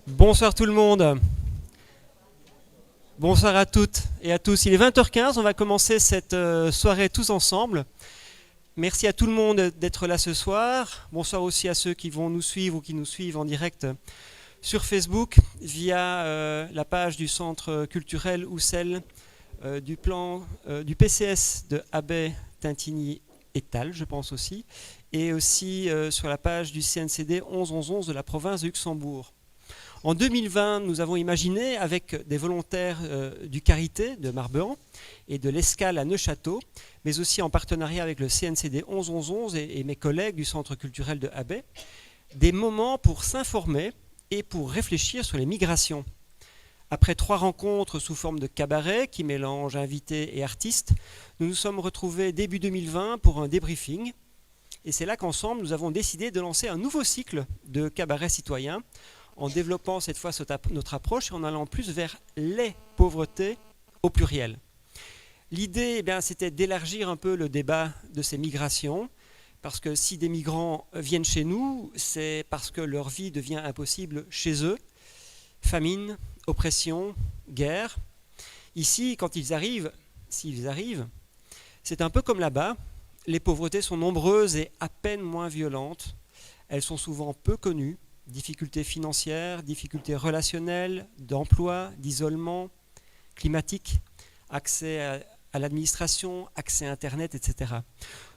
Bonsoir tout le monde. Bonsoir à toutes et à tous. Il est 20h15, on va commencer cette soirée tous ensemble. Merci à tout le monde d'être là ce soir. Bonsoir aussi à ceux qui vont nous suivre ou qui nous suivent en direct sur Facebook via la page du Centre culturel ou celle du PCS de Abbé, Tintigny et Tal, je pense aussi, et aussi sur la page du CNCD 11-11-11 de la province de Luxembourg. En 2020, nous avons imaginé, avec des volontaires du Carité de Marbehan et de l'Escale à Neufchâteau, mais aussi en partenariat avec le CNCD 11-11-11 et mes collègues du Centre culturel de Abbé, des moments pour s'informer et pour réfléchir sur les migrations. Après 3 rencontres sous forme de cabaret qui mélangent invités et artistes, nous nous sommes retrouvés début 2020 pour un débriefing. Et c'est là qu'ensemble, nous avons décidé de lancer un nouveau cycle de cabaret citoyen en développant cette fois notre approche et en allant plus vers les pauvretés au pluriel. L'idée, c'était d'élargir un peu le débat de ces migrations, parce que si des migrants viennent chez nous, c'est parce que leur vie devient impossible chez eux. Famine, oppression, guerre. Ici, quand ils arrivent, s'ils arrivent, c'est un peu comme là-bas. Les pauvretés sont nombreuses et à peine moins violentes. Elles sont souvent peu connues. Difficultés financières, difficultés relationnelles, d'emploi, d'isolement, climatique, accès à l'administration, accès à Internet, etc.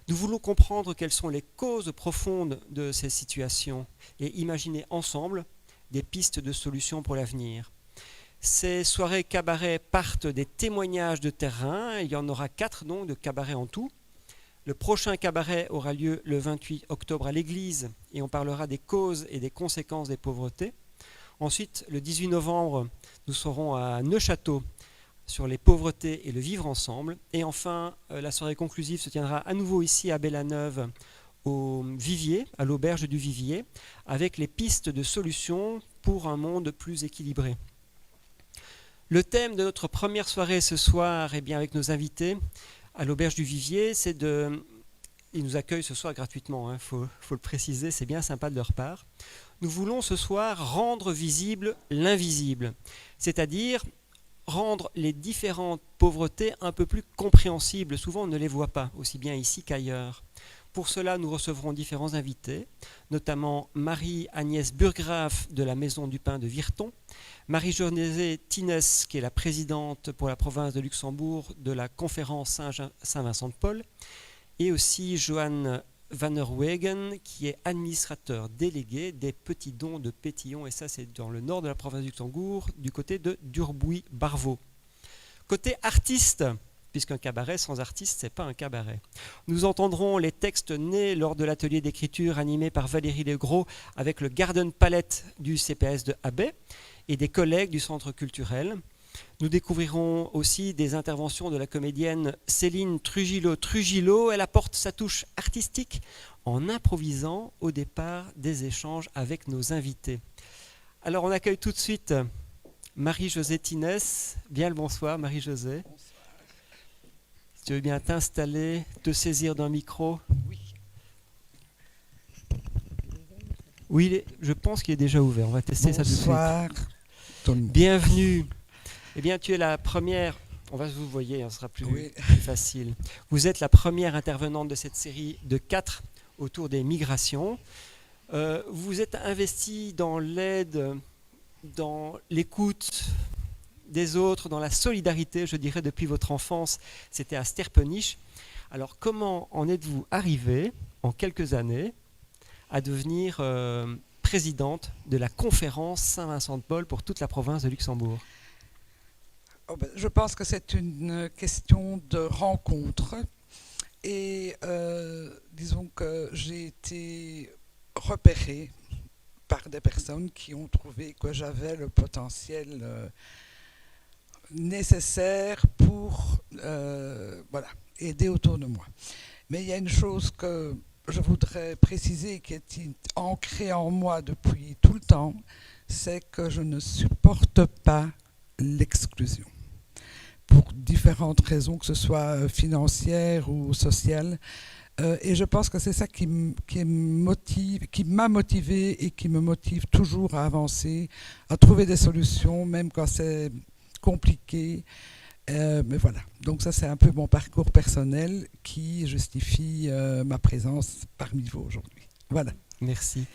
Nous voulons comprendre quelles sont les causes profondes de ces situations et imaginer ensemble des pistes de solutions pour l'avenir. Ces soirées cabaret partent des témoignages de terrain. Il y en aura 4 donc de cabarets en tout. Le prochain cabaret aura lieu le 28 octobre à l'église et on parlera des causes et des conséquences des pauvretés. Ensuite, le 18 novembre, nous serons à Neufchâteau sur les pauvretés et le vivre ensemble. Et enfin, la soirée conclusive se tiendra à nouveau ici à Bellaneuve, au Vivier, à l'auberge du Vivier, avec les pistes de solutions pour un monde plus équilibré. Le thème de notre première soirée ce soir, avec nos invités, à l'auberge du Vivier, c'est de... Ils nous accueillent ce soir gratuitement, faut le préciser, c'est bien sympa de leur part. Nous voulons ce soir rendre visible l'invisible, c'est-à-dire rendre les différentes pauvretés un peu plus compréhensibles. Souvent on ne les voit pas, aussi bien ici qu'ailleurs. Pour cela, nous recevrons différents invités, notamment Marie-Agnès Burgraff de la Maison du Pain de Virton, Marie-Josée Tinès, qui est la présidente pour la province de Luxembourg de la conférence Saint-Vincent-de-Paul, et aussi Johan Vannerwegen, qui est administrateur délégué des petits dons de Pétillon, et ça c'est dans le nord de la province de Luxembourg, du côté de Durbuy-Barvaux. Côté artiste, puisqu'un cabaret sans artiste, ce n'est pas un cabaret. Nous entendrons les textes nés lors de l'atelier d'écriture animé par Valérie Legros avec le Garden Palette du CPS de Abbé et des collègues du centre culturel. Nous découvrirons aussi des interventions de la comédienne Céline Trujillo. Elle apporte sa touche artistique en improvisant au départ des échanges avec nos invités. Alors on accueille tout de suite Marie-Josée Tinès. Bien le bonsoir Marie-Josée. Si tu veux bien t'installer, te saisir d'un micro. Oui, je pense qu'il est déjà ouvert. On va tester ça tout de suite. Bonsoir. Bienvenue. Tu es la première. On va vous voyez, ce sera plus facile. Vous êtes la première intervenante de cette série de 4 autour des migrations. Vous êtes investie dans l'aide, dans l'écoute des autres, dans la solidarité, je dirais, depuis votre enfance. C'était à Sterpenich. Alors, comment en êtes-vous arrivée, en quelques années, à devenir présidente de la conférence Saint-Vincent-de-Paul pour toute la province de Luxembourg? Je pense que c'est une question de rencontre. Et disons que j'ai été repérée par des personnes qui ont trouvé que j'avais le potentiel nécessaire pour aider autour de moi. Mais il y a une chose que je voudrais préciser qui est ancrée en moi depuis tout le temps, c'est que je ne supporte pas l'exclusion. Pour différentes raisons, que ce soit financière ou sociale, Et je pense que c'est ça qui m'a motivé et qui me motive toujours à avancer, à trouver des solutions, même quand c'est compliqué. Mais voilà, donc ça c'est un peu mon parcours personnel qui justifie ma présence parmi vous aujourd'hui. Voilà. Merci.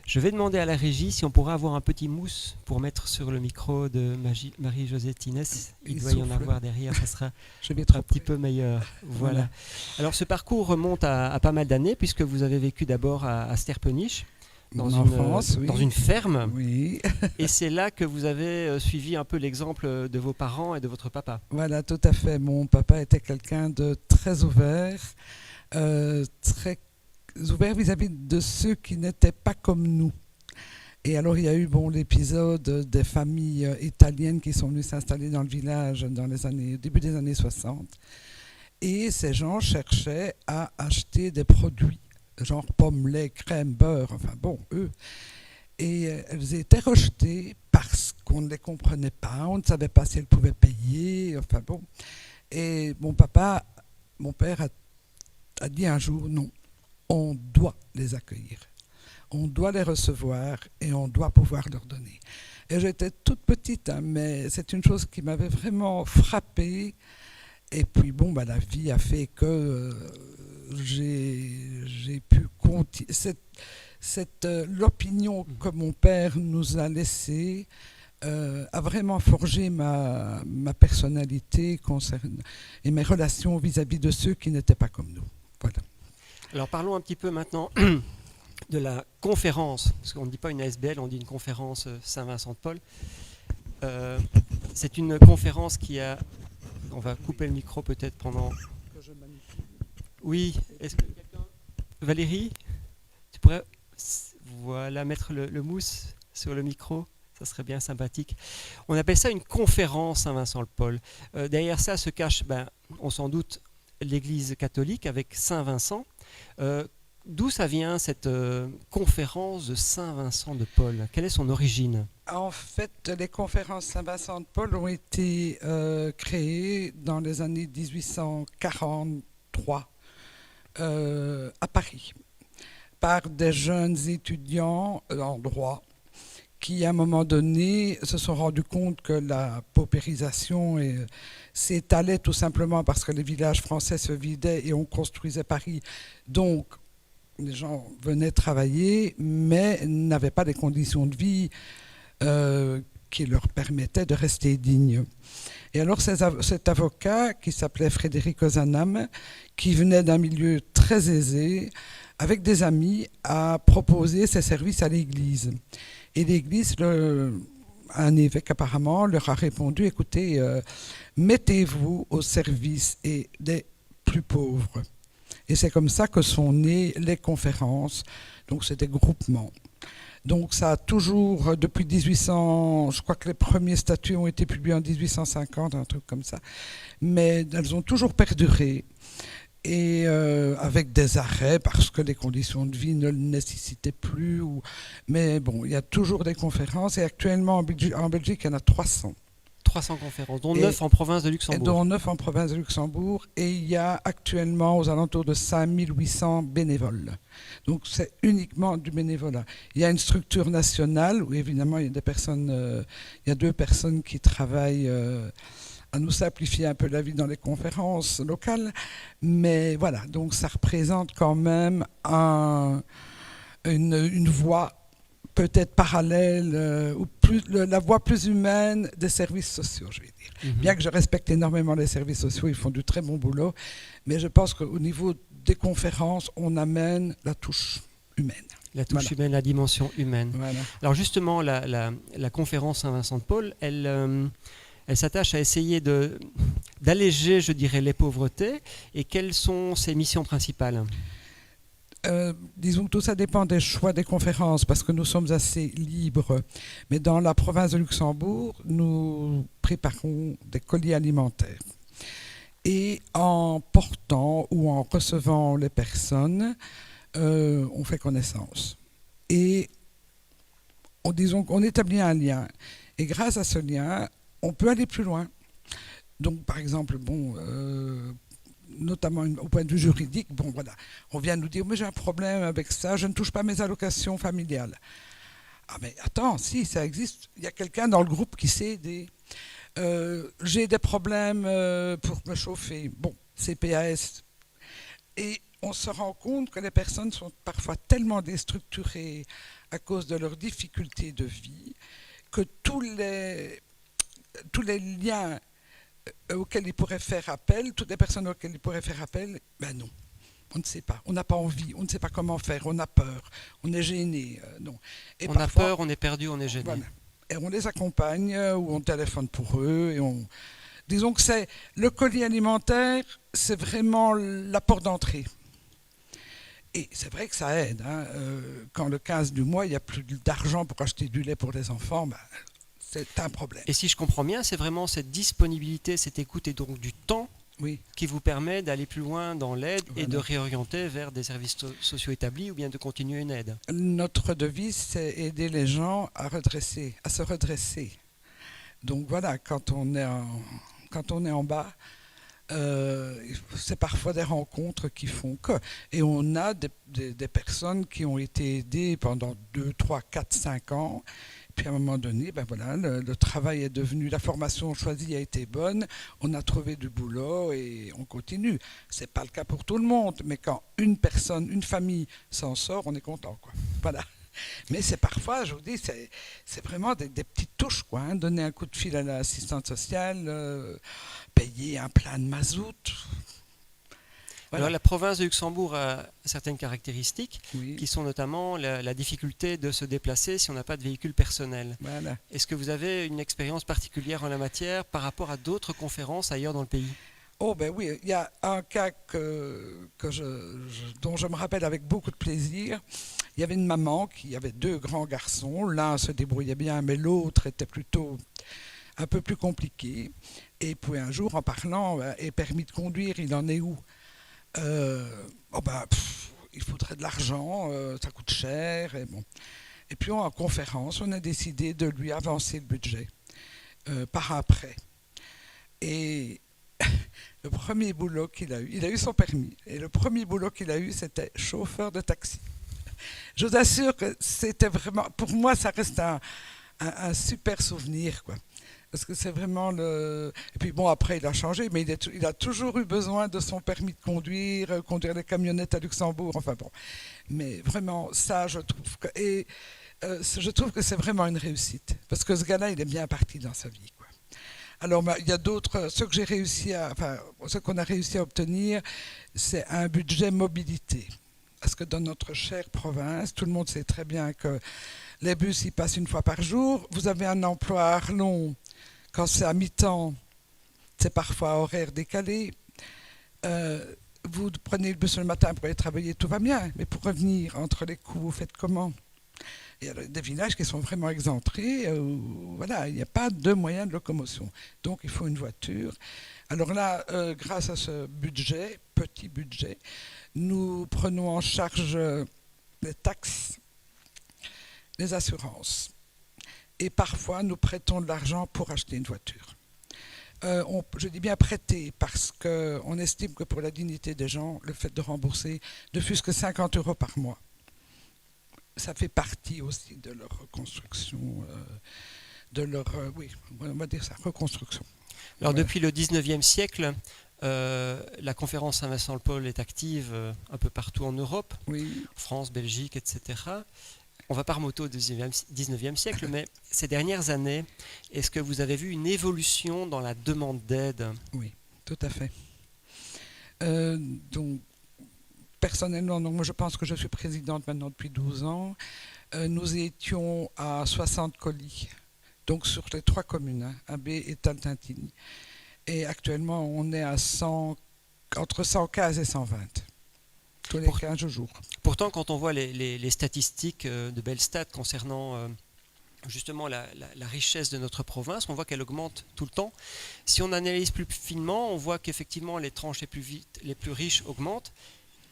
Je vais demander à la régie si on pourrait avoir un petit mousse pour mettre sur le micro de Marie-Josée Tinès. Il doit y en avoir derrière, ça sera un petit peu meilleur. Voilà. Alors ce parcours remonte à pas mal d'années puisque vous avez vécu d'abord à Sterpenich, dans une ferme. Oui. Et c'est là que vous avez suivi un peu l'exemple de vos parents et de votre papa. Voilà, tout à fait. Mon papa était quelqu'un de très ouvert, très ouvert vis-à-vis de ceux qui n'étaient pas comme nous. Et alors il y a eu l'épisode des familles italiennes qui sont venues s'installer dans le village début des années 60. Et ces gens cherchaient à acheter des produits, genre pommes, lait, crème, beurre, enfin bon, eux. Et elles étaient rejetées parce qu'on ne les comprenait pas, on ne savait pas si elles pouvaient payer, enfin bon. Et mon père a dit un jour, non, on doit les accueillir, on doit les recevoir et on doit pouvoir leur donner. Et j'étais toute petite, hein, mais c'est une chose qui m'avait vraiment frappée. Et puis la vie a fait que j'ai pu continuer. L'opinion que mon père nous a laissée a vraiment forgé ma personnalité et mes relations vis-à-vis de ceux qui n'étaient pas comme nous. Voilà. Alors parlons un petit peu maintenant de la conférence, parce qu'on ne dit pas une ASBL, on dit une conférence Saint-Vincent-de-Paul. C'est une conférence qui a... On va couper le micro peut-être pendant... Oui, est-ce que quelqu'un... Valérie, tu pourrais mettre le mousse sur le micro, ça serait bien sympathique. On appelle ça une conférence Saint-Vincent-de-Paul. Derrière ça se cache, on s'en doute, l'Église catholique avec Saint-Vincent. D'où ça vient cette conférence de Saint-Vincent-de-Paul? Quelle est son origine? En fait, les conférences Saint-Vincent-de-Paul ont été créées dans les années 1843 à Paris par des jeunes étudiants en droit qui, à un moment donné, se sont rendus compte que la paupérisation s'étalait tout simplement parce que les villages français se vidaient et on construisait Paris. Donc, les gens venaient travailler, mais n'avaient pas des conditions de vie qui leur permettaient de rester dignes. Et alors, cet avocat, qui s'appelait Frédéric Ozanam, qui venait d'un milieu très aisé, avec des amis, a proposé ses services à l'Église. Et l'Église, un évêque apparemment, leur a répondu, écoutez, mettez-vous au service des plus pauvres. Et c'est comme ça que sont nées les conférences, donc c'est des groupements. Donc ça a toujours, depuis 1800, je crois que les premiers statuts ont été publiés en 1850, un truc comme ça, mais elles ont toujours perduré. Et avec des arrêts parce que les conditions de vie ne le nécessitaient plus. Mais bon, il y a toujours des conférences et actuellement en Belgique, il y en a 300. 300 conférences, dont 9 en province de Luxembourg. Dont 9 en province de Luxembourg. Et il y a actuellement aux alentours de 5800 bénévoles. Donc c'est uniquement du bénévolat. Il y a une structure nationale où évidemment il y a il y a 2 personnes qui travaillent à nous simplifier un peu la vie dans les conférences locales. Mais voilà, donc ça représente quand même une voie peut-être parallèle, ou la voie plus humaine des services sociaux, je vais dire. Bien que je respecte énormément les services sociaux, ils font du très bon boulot, mais je pense qu'au niveau des conférences, on amène la touche humaine. La touche humaine, la dimension humaine. Voilà. Alors justement, la conférence Saint-Vincent-de-Paul, elle s'attache à essayer d'alléger, je dirais, les pauvretés. Et quelles sont ses missions principales ? Disons que tout ça dépend des choix des conférences, parce que nous sommes assez libres. Mais dans la province de Luxembourg, nous préparons des colis alimentaires. Et en portant ou en recevant les personnes, on fait connaissance. Et disons qu'on établit un lien. Et grâce à ce lien, on peut aller plus loin. Donc, par exemple, notamment au point de vue juridique, bon voilà, on vient nous dire mais j'ai un problème avec ça, je ne touche pas mes allocations familiales. Ah mais attends, si ça existe, il y a quelqu'un dans le groupe qui sait aider. J'ai des problèmes pour me chauffer. Bon, CPAS. Et on se rend compte que les personnes sont parfois tellement déstructurées à cause de leurs difficultés de vie que tous les liens auxquels ils pourraient faire appel, toutes les personnes auxquelles ils pourraient faire appel, ben non. On ne sait pas, on n'a pas envie, on ne sait pas comment faire, on a peur, on est gêné. Non. Et On a parfois, peur, on est perdu, on est gêné. voilà. Et on les accompagne ou on téléphone pour eux. Disons que c'est le colis alimentaire, c'est vraiment la porte d'entrée. Et c'est vrai que ça aide. Hein. Quand le 15 du mois, il n'y a plus d'argent pour acheter du lait pour les enfants, ben, c'est un problème. Et si je comprends bien, c'est vraiment cette disponibilité, cette écoute et donc du temps Oui. qui vous permet d'aller plus loin dans l'aide Voilà. et de réorienter vers des services sociaux établis ou bien de continuer une aide. Notre devise, c'est aider les gens à se redresser. Donc voilà, quand on est en bas, c'est parfois des rencontres qui font que. Et on a des personnes qui ont été aidées pendant 2, 3, 4, 5 ans. Puis à un moment donné, ben voilà, le travail est devenu, la formation choisie a été bonne, on a trouvé du boulot et on continue. C'est pas le cas pour tout le monde, mais quand une personne, une famille s'en sort, on est content, quoi. Voilà. Mais c'est parfois, je vous dis, c'est vraiment des petites touches, quoi. Hein. Donner un coup de fil à l'assistante sociale, payer un plein de mazout. Voilà. Alors la province de Luxembourg a certaines caractéristiques Oui. qui sont notamment la difficulté de se déplacer si on n'a pas de véhicule personnel. Voilà. Est-ce que vous avez une expérience particulière en la matière par rapport à d'autres conférences ailleurs dans le pays? Oh ben oui, il y a un cas dont je me rappelle avec beaucoup de plaisir. Il y avait une maman qui avait 2 grands garçons. L'un se débrouillait bien, mais l'autre était plutôt un peu plus compliqué. Et puis un jour, en parlant, et permis de conduire, il en est où? Il faudrait de l'argent, ça coûte cher. Et, bon. Et puis en conférence, on a décidé de lui avancer le budget par un prêt. Et le premier boulot qu'il a eu, il a eu son permis. Et le premier boulot qu'il a eu, c'était chauffeur de taxi. Je vous assure que c'était vraiment, pour moi, ça reste un super souvenir, quoi. Parce que c'est vraiment le... Et puis bon, après, il a changé, mais il a toujours eu besoin de son permis de conduire les camionnettes à Luxembourg, enfin bon. Mais vraiment, ça, je trouve que... Et je trouve que c'est vraiment une réussite. Parce que ce gars-là, il est bien parti dans sa vie, quoi. Alors, il y a d'autres... Ce qu'on a réussi à obtenir, c'est un budget mobilité. Parce que dans notre chère province, tout le monde sait très bien que les bus, ils passent une fois par jour. Vous avez un emploi à Arlon. Quand c'est à mi-temps, c'est parfois horaire décalé. Vous prenez le bus le matin pour aller travailler, tout va bien. Mais pour revenir entre les coups, vous faites comment? Il y a des villages qui sont vraiment excentrés, où voilà, il n'y a pas de moyens de locomotion. Donc il faut une voiture. Alors là, grâce à ce budget, petit budget, nous prenons en charge les taxes, les assurances. Et parfois, nous prêtons de l'argent pour acheter une voiture. Je dis bien prêter parce qu'on estime que pour la dignité des gens, le fait de rembourser ne fût-ce que 50 € par mois, ça fait partie aussi de leur reconstruction, on va dire ça, reconstruction. Alors Voilà. depuis le 19e siècle, la conférence Saint-Vincent-le-Paul est active un peu partout en Europe, Oui. France, Belgique, etc. On va pas remonter au 19e siècle, mais ces dernières années, est-ce que vous avez vu une évolution dans la demande d'aide? Oui, tout à fait. Donc, personnellement, moi je pense que je suis présidente maintenant depuis 12 ans. Nous étions à 60 colis, donc sur les 3 communes, hein, Abbé et Taltintini. Et actuellement, on est à entre 115 et 120, tous les 15 jours. Pourtant, quand on voit les statistiques de Belstat concernant justement la richesse de notre province, on voit qu'elle augmente tout le temps. Si on analyse plus finement, on voit qu'effectivement les tranches les plus riches augmentent,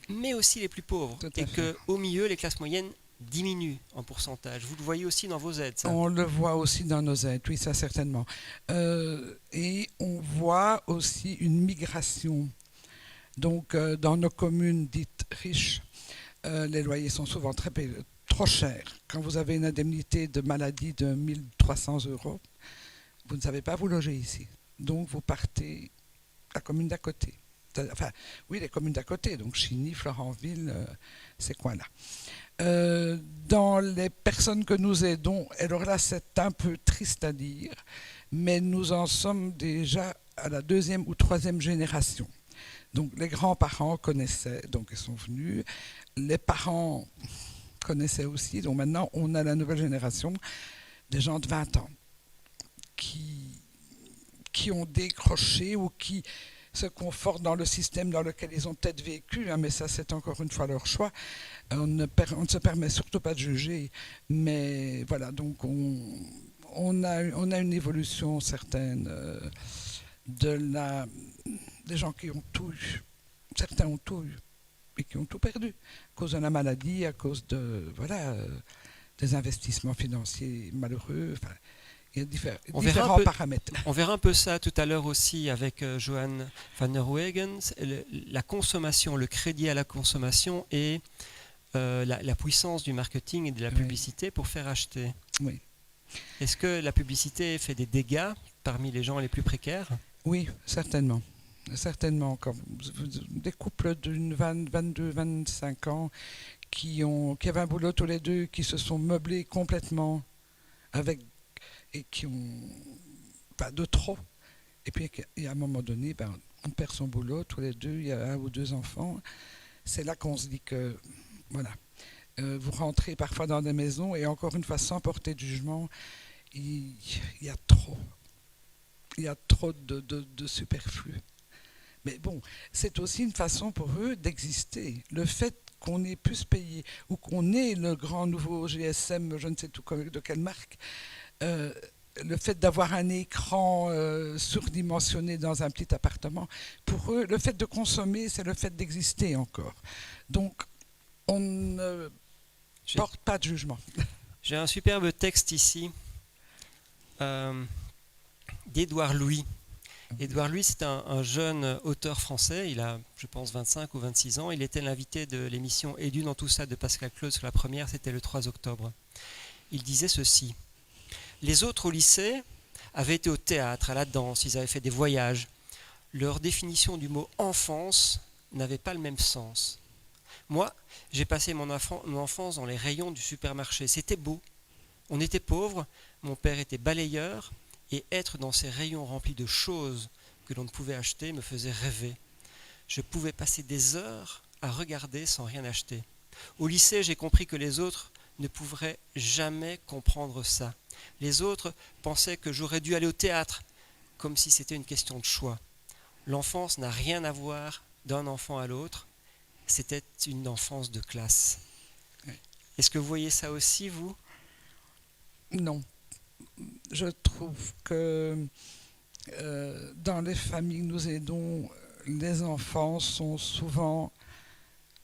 mais aussi les plus pauvres. Et qu'au milieu, les classes moyennes diminuent en pourcentage. Vous le voyez aussi dans vos aides, ça? On le voit aussi dans nos aides, oui, ça certainement. Et on voit aussi une migration Donc, dans nos communes dites riches, les loyers sont souvent trop chers. Quand vous avez une indemnité de maladie de 1300 euros, vous ne savez pas vous loger ici. Donc, vous partez à la commune d'à côté. Enfin, oui, les communes d'à côté, donc Chigny, Florentville, ces coins-là. Dans les personnes que nous aidons, alors là, c'est un peu triste à dire, mais nous en sommes déjà à la 2e ou 3e génération. Donc, les grands-parents connaissaient, donc ils sont venus. Les parents connaissaient aussi, donc maintenant, on a la nouvelle génération, des gens de 20 ans qui ont décroché ou qui se confortent dans le système dans lequel ils ont peut-être vécu, mais ça c'est encore une fois leur choix. On ne se permet surtout pas de juger, mais voilà, donc on a une évolution certaine des gens qui ont tout eu. Certains ont tout eu et qui ont tout perdu à cause de la maladie, à cause de des investissements financiers malheureux. Enfin, il y a différents paramètres. On verra un peu ça tout à l'heure aussi avec Johan van der Wegen, la consommation, le crédit à la consommation et la puissance du marketing et de la publicité pour faire acheter. Oui. Est-ce que la publicité fait des dégâts parmi les gens les plus précaires ? Oui, certainement. Certainement. Des couples d'une 22, 25 ans qui avaient un boulot tous les deux, qui se sont meublés complètement et qui ont pas de trop. Et puis, à un moment donné, on perd son boulot, tous les deux, il y a 1 ou 2 enfants. C'est là qu'on se dit que, voilà, vous rentrez parfois dans des maisons, et encore une fois, sans porter de jugement, il y a trop. Il y a trop de superflu. Mais bon, c'est aussi une façon pour eux d'exister. Le fait qu'on ait pu se payer, ou qu'on ait le grand nouveau GSM, je ne sais tout de quelle marque, le fait d'avoir un écran surdimensionné dans un petit appartement, pour eux, le fait de consommer, c'est le fait d'exister encore. Donc, on ne porte pas de jugement. J'ai un superbe texte ici d'Édouard Louis. Édouard Louis, c'est un jeune auteur français, il a, je pense, 25 ou 26 ans. Il était l'invité de l'émission Edu dans tout ça de Pascal Claude sur la première, c'était le 3 octobre. Il disait ceci: les autres au lycée avaient été au théâtre, à la danse, ils avaient fait des voyages. Leur définition du mot enfance n'avait pas le même sens. Moi, j'ai passé mon enfance dans les rayons du supermarché. C'était beau. On était pauvres, mon père était balayeur, et être dans ces rayons remplis de choses que l'on ne pouvait acheter me faisait rêver. Je pouvais passer des heures à regarder sans rien acheter. Au lycée, j'ai compris que les autres ne pourraient jamais comprendre ça. Les autres pensaient que j'aurais dû aller au théâtre, comme si c'était une question de choix. L'enfance n'a rien à voir d'un enfant à l'autre. C'était une enfance de classe. Oui. Est-ce que vous voyez ça aussi, vous ? Non. Je trouve que dans les familles que nous aidons, les enfants sont souvent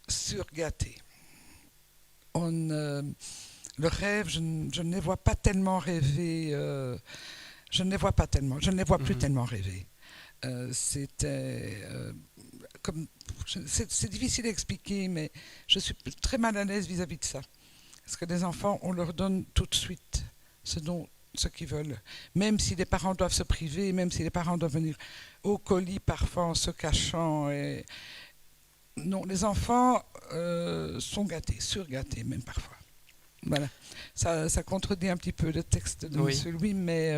surgâtés. Le rêve, je ne les vois pas tellement rêver. Je ne les vois pas tellement. Je ne les vois plus tellement rêver. C'est difficile à expliquer, mais je suis très mal à l'aise vis-à-vis de ça. Parce que les enfants, on leur donne tout de suite ce qu'ils veulent. Même si les parents doivent se priver, même si les parents doivent venir au colis parfois en se cachant. Non, les enfants sont gâtés, surgâtés même parfois. Voilà. Ça contredit un petit peu le texte de M. Louis, mais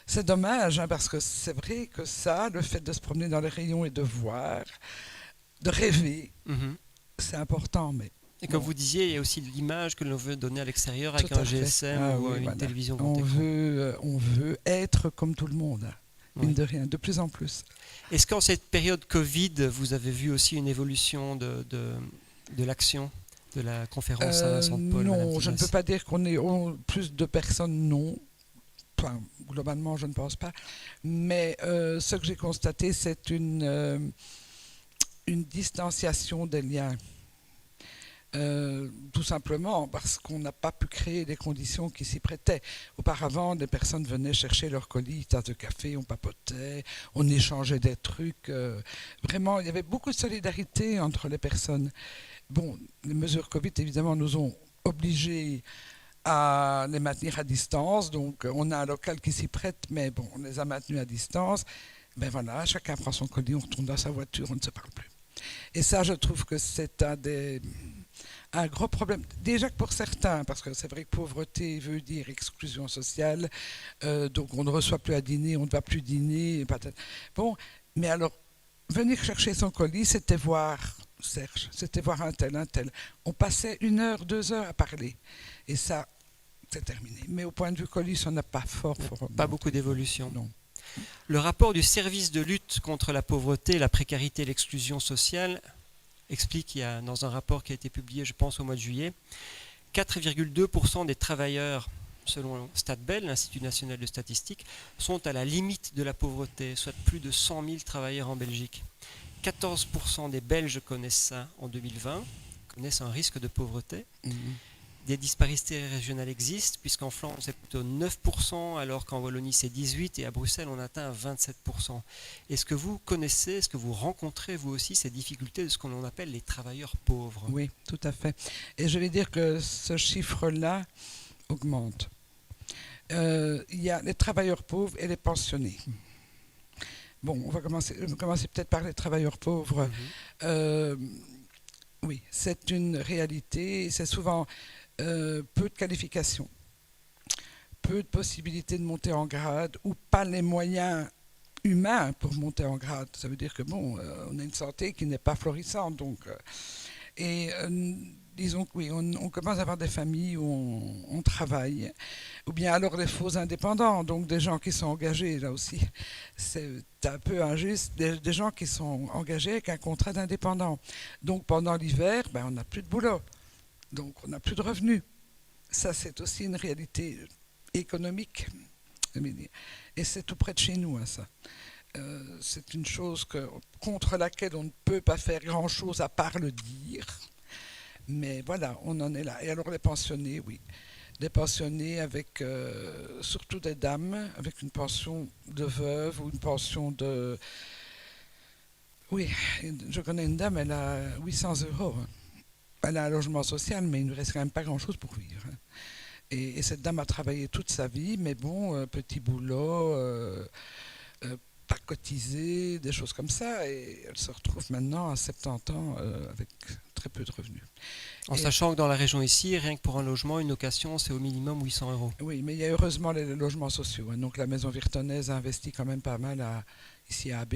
c'est dommage, parce que c'est vrai que le fait de se promener dans les rayons et de voir, de rêver, c'est important, mais... Et comme vous disiez, il y a aussi l'image que l'on veut donner à l'extérieur avec un GSM ou une télévision grand écran. On veut être comme tout le monde, mine de rien, de plus en plus. Est-ce qu'en cette période Covid, vous avez vu aussi une évolution de l'action de la conférence à Saint-Paul? Non, je ne peux pas dire qu'on ait plus de personnes, non. Enfin, globalement, je ne pense pas. Mais ce que j'ai constaté, c'est une distanciation des liens. Tout simplement parce qu'on n'a pas pu créer des conditions qui s'y prêtaient. Auparavant, des personnes venaient chercher leur colis, une tasse de café, on papotait, on échangeait des trucs. Vraiment, il y avait beaucoup de solidarité entre les personnes. Bon, les mesures Covid, évidemment, nous ont obligés à les maintenir à distance. Donc, on a un local qui s'y prête, mais bon, on les a maintenus à distance. Ben voilà, chacun prend son colis, on retourne dans sa voiture, on ne se parle plus. Et ça, je trouve que c'est un gros problème. Déjà que pour certains, parce que c'est vrai que pauvreté veut dire exclusion sociale, donc on ne reçoit plus à dîner, on ne va plus dîner. Bon, mais alors, venir chercher son colis, c'était voir Serge, c'était voir un tel, un tel. On passait 1 heure, 2 heures à parler. Et ça, c'est terminé. Mais au point de vue colis, on n'a pas fort. Pas beaucoup d'évolution. Non. Le rapport du service de lutte contre la pauvreté, la précarité et l'exclusion sociale explique, il y a dans un rapport qui a été publié, je pense, au mois de juillet, 4,2% des travailleurs, selon StatBel, l'Institut national de statistique, sont à la limite de la pauvreté, soit plus de 100 000 travailleurs en Belgique. 14% des Belges connaissent ça en 2020, connaissent un risque de pauvreté. Des disparités régionales existent, puisqu'en Flandre, c'est plutôt 9%, alors qu'en Wallonie, c'est 18%, et à Bruxelles, on atteint 27%. Est-ce que vous connaissez, est-ce que vous rencontrez, vous aussi, ces difficultés de ce qu'on appelle les travailleurs pauvres? Oui, tout à fait. Et je vais dire que ce chiffre-là augmente. Il y a les travailleurs pauvres et les pensionnés. Bon, on va commencer peut-être par les travailleurs pauvres. Oui, c'est une réalité. C'est souvent peu de qualifications, peu de possibilités de monter en grade ou pas les moyens humains pour monter en grade. Ça veut dire que bon, on a une santé qui n'est pas florissante. Donc, disons que oui, on commence à avoir des familles où on travaille, ou bien alors les faux indépendants, donc des gens qui sont engagés, là aussi, c'est un peu injuste, des gens qui sont engagés avec un contrat d'indépendant. Donc pendant l'hiver, ben, on n'a plus de boulot, donc on n'a plus de revenus. Ça, c'est aussi une réalité économique, et c'est tout près de chez nous, hein, ça. C'est une chose contre laquelle on ne peut pas faire grand-chose à part le dire. Mais voilà, on en est là. Et alors les pensionnés, oui. Des pensionnés avec surtout des dames, avec une pension de veuve ou une pension de... Oui, je connais une dame, elle a 800 €. Elle a un logement social, mais il ne reste quand même pas grand-chose pour vivre. Et cette dame a travaillé toute sa vie, mais bon, petit boulot, pas cotisé, des choses comme ça. Et elle se retrouve maintenant à 70 ans avec très peu de revenus. En sachant que dans la région ici, rien que pour un logement, une location, c'est au minimum 800 €. Oui, mais il y a heureusement les logements sociaux. Hein. Donc la maison virtonnaise a investi quand même pas mal ici à AB,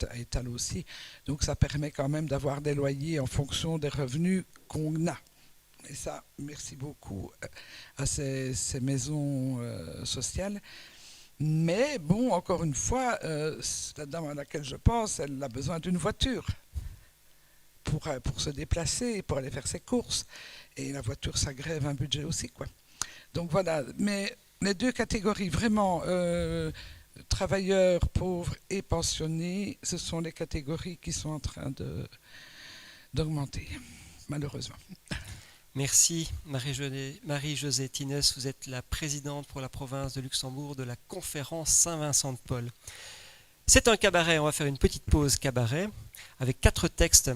à Étal aussi. Donc ça permet quand même d'avoir des loyers en fonction des revenus qu'on a. Et ça, merci beaucoup à ces maisons sociales. Mais bon, encore une fois, la dame à laquelle je pense, elle a besoin d'une voiture pour se déplacer, pour aller faire ses courses. Et la voiture, ça grève un budget aussi, quoi. Donc voilà, mais les deux catégories, vraiment, travailleurs, pauvres et pensionnés, ce sont les catégories qui sont en train d'augmenter, malheureusement. Merci Marie-Josée Thines, vous êtes la présidente pour la province de Luxembourg de la conférence Saint-Vincent-de-Paul. C'est un cabaret, on va faire une petite pause cabaret avec 4 textes.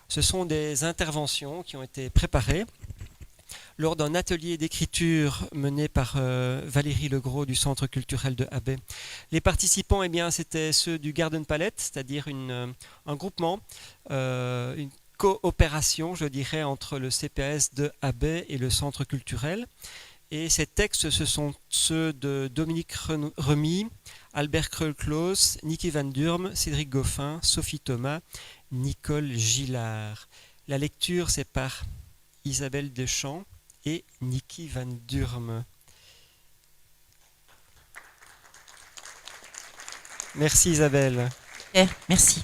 Ce sont des interventions qui ont été préparées lors d'un atelier d'écriture mené par Valérie Legros du Centre culturel de AB. Les participants, eh bien, c'était ceux du Garden Palette, c'est-à-dire un groupement, une coopération, je dirais, entre le CPAS de AB et le Centre culturel. Et ces textes, ce sont ceux de Dominique Remy, Albert Kreul-Claus, Niki Van Durm, Cédric Goffin, Sophie Thomas, Nicole Gillard. La lecture, c'est par Isabelle Deschamps et Niki Van Durm. Merci Isabelle. Merci.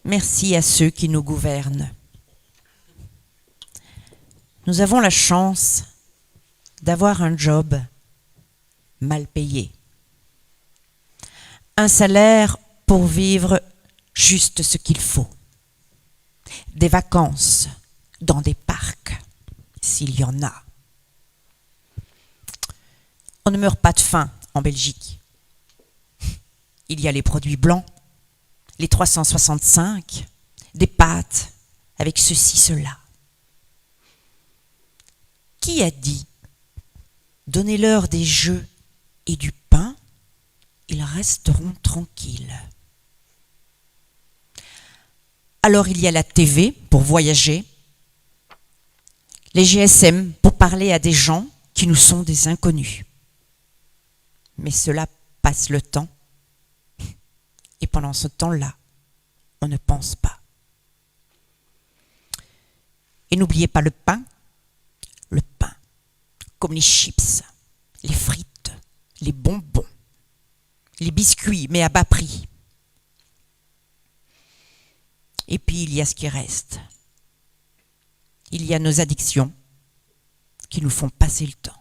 Merci à ceux qui nous gouvernent. Nous avons la chance d'avoir un job mal payé. un salaire pour vivre juste ce qu'il faut. Des vacances dans des parcs, s'il y en a. On ne meurt pas de faim en Belgique. Il y a les produits blancs, les 365, des pâtes avec ceci, cela. Qui a dit « Donnez-leur des jeux et du pain, ils resteront tranquilles ». Alors il y a la TV pour voyager, les GSM pour parler à des gens qui nous sont des inconnus. Mais cela passe le temps, et pendant ce temps-là, on ne pense pas. Et n'oubliez pas le pain, comme les chips, les frites, les bonbons, les biscuits, mais à bas prix. Et puis il y a ce qui reste. Il y a nos addictions qui nous font passer le temps.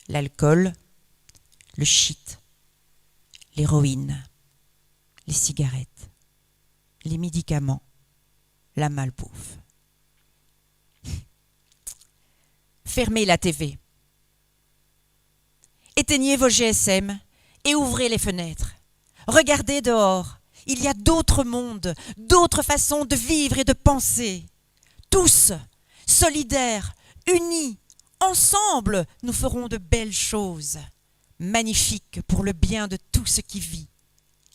L'alcool, le shit, l'héroïne, les cigarettes, les médicaments, la malbouffe. Fermez la TV. Éteignez vos GSM et ouvrez les fenêtres. Regardez dehors. Il y a d'autres mondes, d'autres façons de vivre et de penser. Tous, solidaires, unis, ensemble, nous ferons de belles choses, magnifiques pour le bien de tout ce qui vit.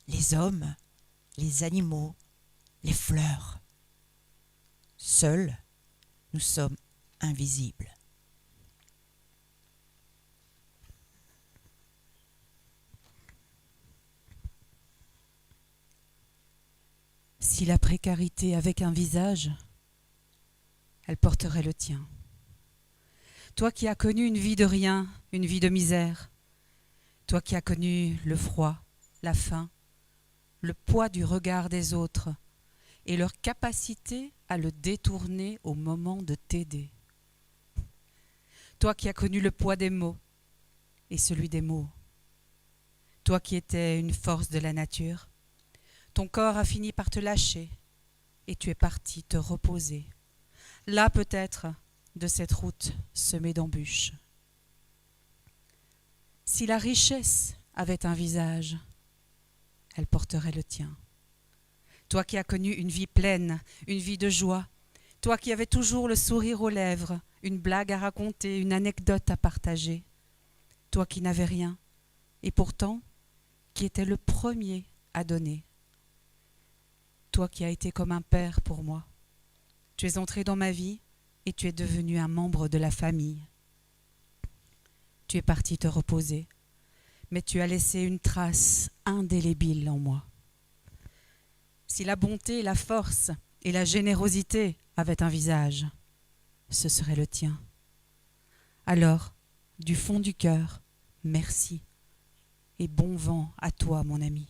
Les hommes, les animaux, les fleurs. Seuls, nous sommes invisibles. Si la précarité avait un visage, elle porterait le tien. Toi qui as connu une vie de rien, une vie de misère, toi qui as connu le froid, la faim, le poids du regard des autres et leur capacité à le détourner au moment de t'aider. Toi qui as connu le poids des mots et celui des mots. Toi qui étais une force de la nature, ton corps a fini par te lâcher et tu es parti te reposer. Là peut-être de cette route semée d'embûches. Si la richesse avait un visage, elle porterait le tien. Toi qui as connu une vie pleine, une vie de joie, toi qui avais toujours le sourire aux lèvres, une blague à raconter, une anecdote à partager, toi qui n'avais rien et pourtant qui étais le premier à donner. Toi qui as été comme un père pour moi, tu es entré dans ma vie et tu es devenu un membre de la famille. Tu es parti te reposer, mais tu as laissé une trace indélébile en moi. Si la bonté, la force et la générosité avaient un visage, ce serait le tien. Alors, du fond du cœur, merci et bon vent à toi, mon ami.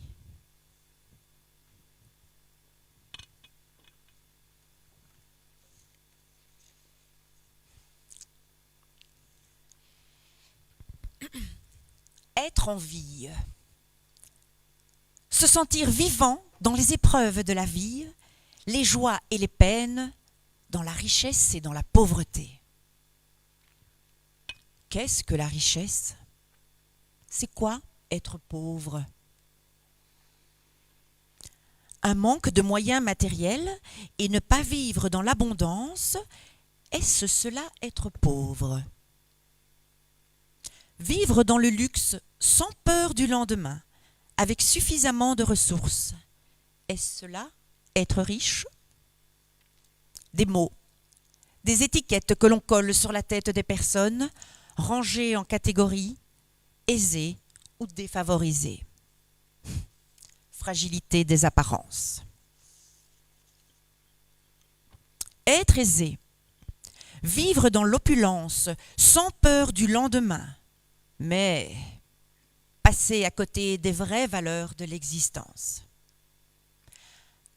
Être en vie. Se sentir vivant dans les épreuves de la vie, les joies et les peines, dans la richesse et dans la pauvreté. Qu'est-ce que la richesse? C'est quoi être pauvre? Un manque de moyens matériels et ne pas vivre dans l'abondance, est-ce cela être pauvre? Vivre dans le luxe sans peur du lendemain, avec suffisamment de ressources, est-ce cela être riche? Des mots, des étiquettes que l'on colle sur la tête des personnes, rangées en catégories, aisées ou défavorisées. Fragilité des apparences. Être aisé, vivre dans l'opulence, sans peur du lendemain, mais passer à côté des vraies valeurs de l'existence.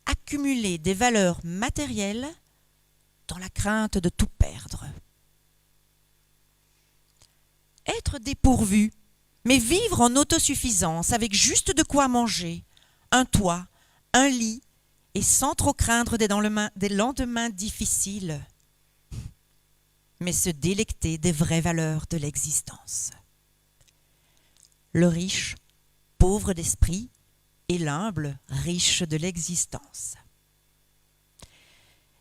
Accumuler des valeurs matérielles dans la crainte de tout perdre. Être dépourvu, Mais vivre en autosuffisance, avec juste de quoi manger, un toit, un lit, et sans trop craindre des lendemains difficiles, mais se délecter des vraies valeurs de l'existence. Le riche, pauvre d'esprit, et l'humble, riche de l'existence.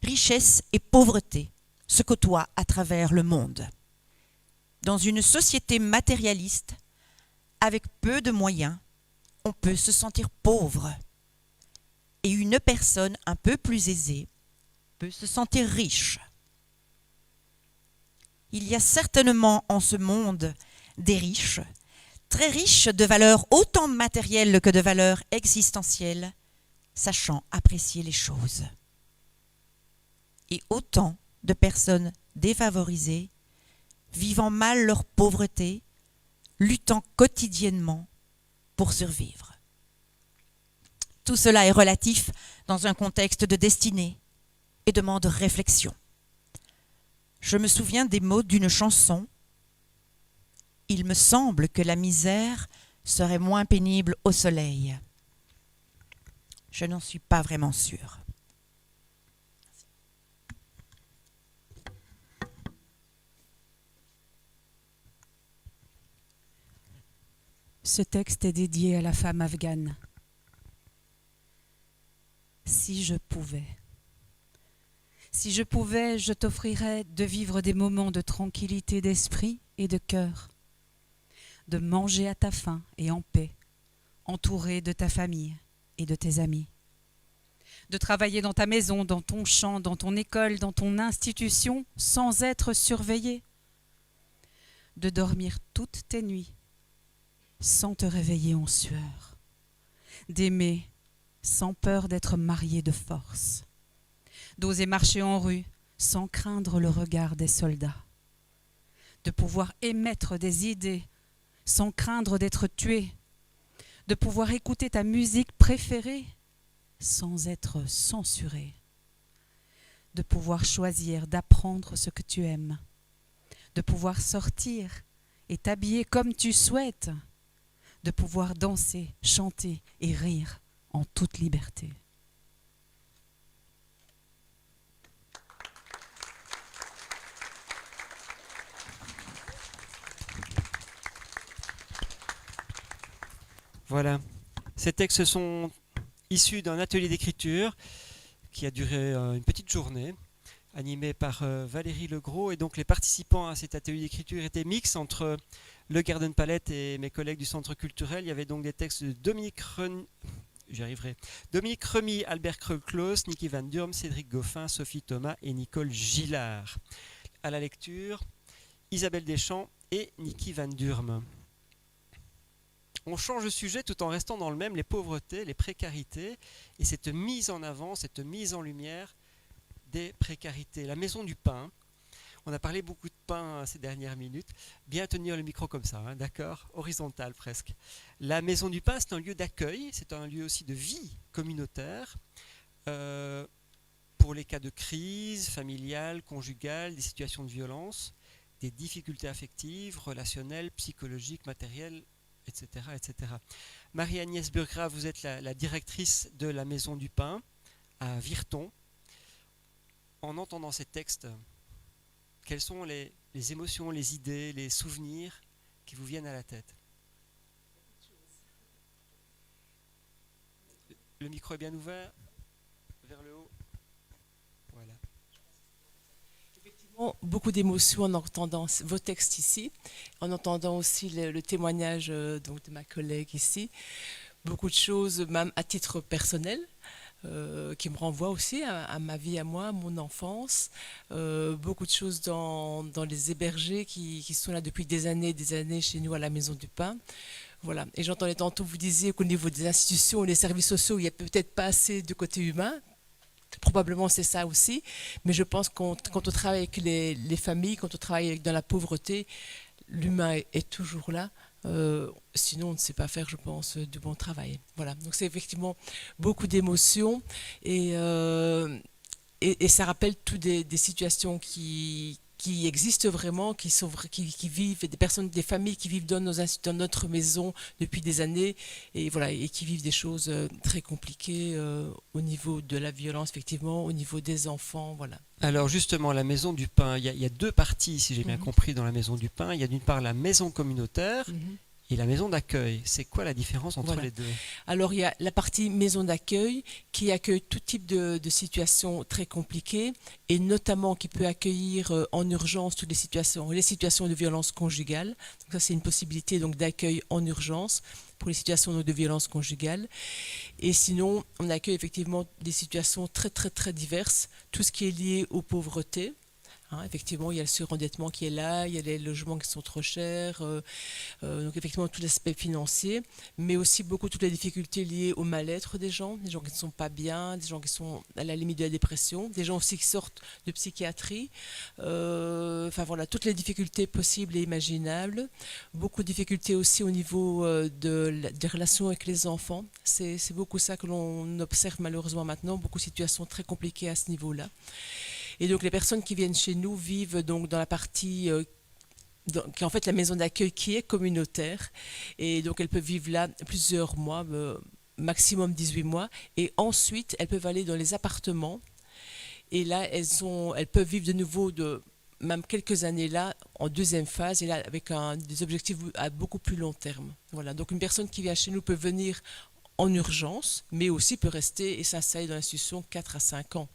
Richesse et pauvreté se côtoient à travers le monde. Dans une société matérialiste, avec peu de moyens, on peut se sentir pauvre. Et une personne un peu plus aisée peut se sentir riche. Il y a certainement en ce monde des riches, très riches de valeurs autant matérielles que de valeurs existentielles, sachant apprécier les choses. Et autant de personnes défavorisées, vivant mal leur pauvreté, luttant quotidiennement pour survivre. Tout cela est relatif dans un contexte de destinée et demande réflexion. Je me souviens des mots d'une chanson. Il me semble que la misère serait moins pénible au soleil. Je n'en suis pas vraiment sûre. Ce texte est dédié à la femme afghane. Si je pouvais, je t'offrirais de vivre des moments de tranquillité d'esprit et de cœur, de manger à ta faim et en paix, entouré de ta famille et de tes amis, de travailler dans ta maison, dans ton champ, dans ton école, dans ton institution, sans être surveillé, de dormir toutes tes nuits, sans te réveiller en sueur, d'aimer sans peur d'être marié de force, d'oser marcher en rue sans craindre le regard des soldats, de pouvoir émettre des idées sans craindre d'être tué, de pouvoir écouter ta musique préférée sans être censuré, de pouvoir choisir d'apprendre ce que tu aimes, de pouvoir sortir et t'habiller comme tu souhaites, de pouvoir danser, chanter et rire en toute liberté. Voilà. Ces textes sont issus d'un atelier d'écriture qui a duré une petite journée, animé par Valérie Legros. Et donc les participants à cet atelier d'écriture étaient mixtes entre le Garden Palette et mes collègues du Centre culturel. Il y avait donc des textes de Dominique Remy, Albert Kreuklos, Niki Van Durm, Cédric Goffin, Sophie Thomas et Nicole Gillard. À la lecture, Isabelle Deschamps et Niki Van Durm. On change de sujet tout en restant dans le même, les pauvretés, les précarités, et cette mise en avant, cette mise en lumière des précarités. La maison du pain, on a parlé beaucoup de pain ces dernières minutes, bien tenir le micro comme ça, hein, d'accord, horizontal presque. La maison du pain, c'est un lieu d'accueil, c'est un lieu aussi de vie communautaire, pour les cas de crise familiale, conjugale, des situations de violence, des difficultés affectives, relationnelles, psychologiques, matérielles, etc. etc. Marie-Agnès Burgra, vous êtes la directrice de la Maison du Pain à Virton. En entendant ces textes, quelles sont les émotions, les idées, les souvenirs qui vous viennent à la tête? Le micro est bien ouvert, vers le haut. Voilà. Beaucoup d'émotions en entendant vos textes ici, en entendant aussi le témoignage donc de ma collègue ici. Beaucoup de choses, même à titre personnel, qui me renvoient aussi à ma vie, à moi, à mon enfance. Beaucoup de choses dans les hébergés qui sont là depuis des années chez nous à la Maison du Pain. Voilà. Et j'entendais tantôt, vous disiez qu'au niveau des institutions et des services sociaux, il n'y a peut-être pas assez de côté humain. Probablement c'est ça aussi, mais je pense que quand on travaille avec les familles, quand on travaille dans la pauvreté, l'humain est toujours là. Sinon on ne sait pas faire, je pense, du bon travail. Voilà, donc c'est effectivement beaucoup d'émotions et ça rappelle toutes des situations qui qui existent vraiment, qui vivent, des personnes, des familles qui vivent dans notre maison depuis des années, et voilà, et qui vivent des choses très compliquées au niveau de la violence, effectivement, au niveau des enfants, voilà. Alors justement, la Maison du Pain, il y a deux parties, si j'ai bien compris, dans la Maison du Pain. Il y a d'une part la maison communautaire et la maison d'accueil. C'est quoi la différence entre les deux? Alors, il y a la partie maison d'accueil qui accueille tout type de situations très compliquées et notamment qui peut accueillir en urgence toutes les situations de violence conjugale. Donc ça, c'est une possibilité donc d'accueil en urgence pour les situations de violence conjugale. Et sinon, on accueille effectivement des situations très, très, très diverses. Tout ce qui est lié aux pauvretés. Effectivement, il y a le surendettement qui est là, il y a les logements qui sont trop chers, donc effectivement tout l'aspect financier, mais aussi beaucoup toutes les difficultés liées au mal-être des gens qui ne sont pas bien, des gens qui sont à la limite de la dépression, des gens aussi qui sortent de psychiatrie, enfin voilà, toutes les difficultés possibles et imaginables, beaucoup de difficultés aussi au niveau des relations avec les enfants, c'est beaucoup ça que l'on observe malheureusement maintenant, beaucoup de situations très compliquées à ce niveau-là. Et donc les personnes qui viennent chez nous vivent donc dans la partie qui est en fait la maison d'accueil qui est communautaire. Et donc elles peuvent vivre là plusieurs mois, maximum 18 mois. Et ensuite, elles peuvent aller dans les appartements. Et là, elles peuvent vivre de nouveau même quelques années là, en deuxième phase, et là avec des objectifs à beaucoup plus long terme. Voilà. Donc une personne qui vient chez nous peut venir en urgence, mais aussi peut rester et s'installer dans l'institution 4 à 5 ans.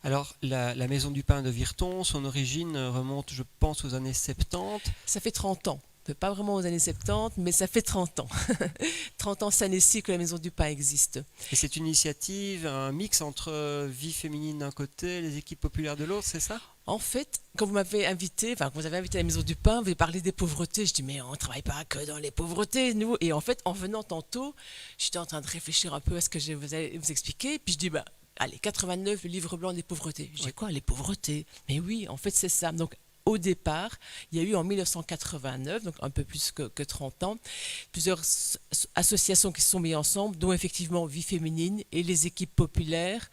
Alors, la Maison du Pain de Virton, son origine remonte, je pense, aux années 70. Ça fait 30 ans. Pas vraiment aux années 70, mais ça fait 30 ans. 30 ans, cette année-ci, que la Maison du Pain existe. Et c'est une initiative, un mix entre vie féminine d'un côté, les équipes populaires de l'autre, c'est ça? En fait, quand vous m'avez invité, quand vous avez invité à la Maison du Pain, vous avez parlé des pauvretés. Je dis, mais on ne travaille pas que dans les pauvretés, nous. Et en fait, en venant tantôt, j'étais en train de réfléchir un peu à ce que je vais vous expliquer. Puis je dis, allez, 89, le livre blanc des pauvretés. Je dis, quoi, les pauvretés? Mais oui, en fait, c'est ça. Donc, au départ, il y a eu en 1989, donc un peu plus que 30 ans, plusieurs associations qui se sont mises ensemble, dont effectivement Vie Féminine et les équipes populaires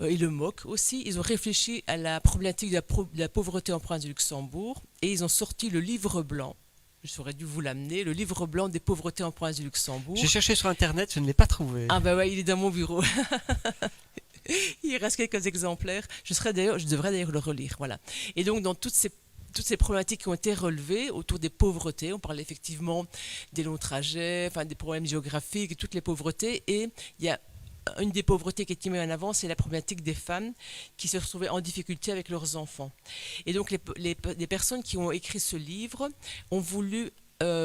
et le MOC aussi. Ils ont réfléchi à la problématique de la pauvreté en province du Luxembourg et ils ont sorti le livre blanc. J'aurais dû vous l'amener, le livre blanc des pauvretés en province du Luxembourg. J'ai cherché sur Internet, je ne l'ai pas trouvé. Ah bah ouais, il est dans mon bureau. Il reste quelques exemplaires. Je devrais d'ailleurs le relire. Voilà. Et donc, dans toutes ces problématiques qui ont été relevées autour des pauvretés, on parle effectivement des longs trajets, des problèmes géographiques, toutes les pauvretés. Et il y a une des pauvretés qui est mise en avant, c'est la problématique des femmes qui se retrouvaient en difficulté avec leurs enfants. Et donc, les personnes qui ont écrit ce livre ont voulu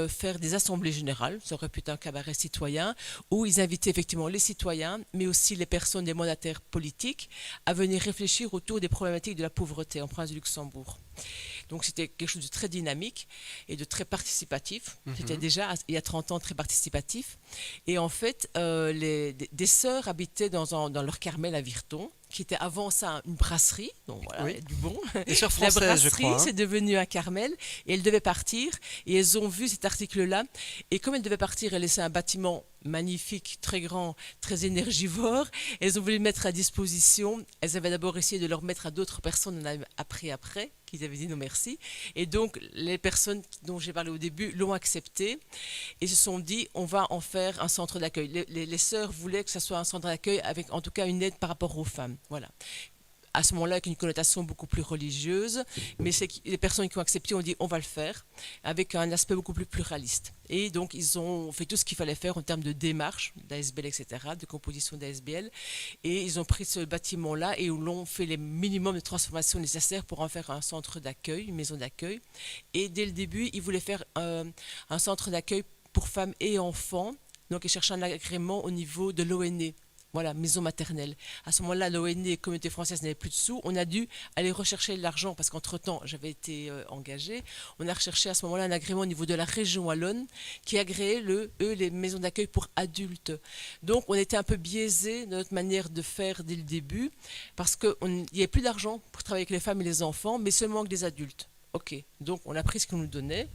faire des assemblées générales, ça aurait pu être un cabaret citoyen, où ils invitaient effectivement les citoyens, mais aussi les personnes, des mandataires politiques, à venir réfléchir autour des problématiques de la pauvreté en province du Luxembourg. Donc c'était quelque chose de très dynamique et de très participatif. C'était déjà, il y a 30 ans, très participatif. Et en fait, des sœurs habitaient dans leur Carmel à Virton, qui était avant ça une brasserie, donc voilà, oui. du bon. Et sur La française, je crois. c'est devenu un Carmel, et elles devaient partir, et elles ont vu cet article-là, et comme elles devaient partir, elles laissaient un bâtiment magnifique, très grand, très énergivore, elles ont voulu le mettre à disposition. Elles avaient d'abord essayé de le remettre à d'autres personnes, on a après, qu'ils avaient dit non merci, et donc les personnes dont j'ai parlé au début l'ont accepté, et se sont dit, on va en faire un centre d'accueil. Les sœurs voulaient que ce soit un centre d'accueil avec en tout cas une aide par rapport aux femmes. Voilà. À ce moment-là, avec une connotation beaucoup plus religieuse, mais les personnes qui ont accepté ont dit on va le faire, avec un aspect beaucoup plus pluraliste. Et donc, ils ont fait tout ce qu'il fallait faire en termes de démarche, d'ASBL, etc., de composition d'ASBL, et ils ont pris ce bâtiment-là et ils l'ont fait les minimums de transformation nécessaires pour en faire un centre d'accueil, une maison d'accueil. Et dès le début, ils voulaient faire un centre d'accueil pour femmes et enfants, donc ils cherchaient un agrément au niveau de l'ONE. Voilà, maison maternelle. À ce moment-là, l'ONE, Communauté française, n'avait plus de sous. On a dû aller rechercher l'argent parce qu'entre-temps, j'avais été engagée. On a recherché à ce moment-là un agrément au niveau de la région wallonne qui agréait les maisons d'accueil pour adultes. Donc, on était un peu biaisé dans notre manière de faire dès le début parce qu'il n'y avait plus d'argent pour travailler avec les femmes et les enfants, mais seulement avec des adultes. Ok, donc on a pris ce qu'on nous donnait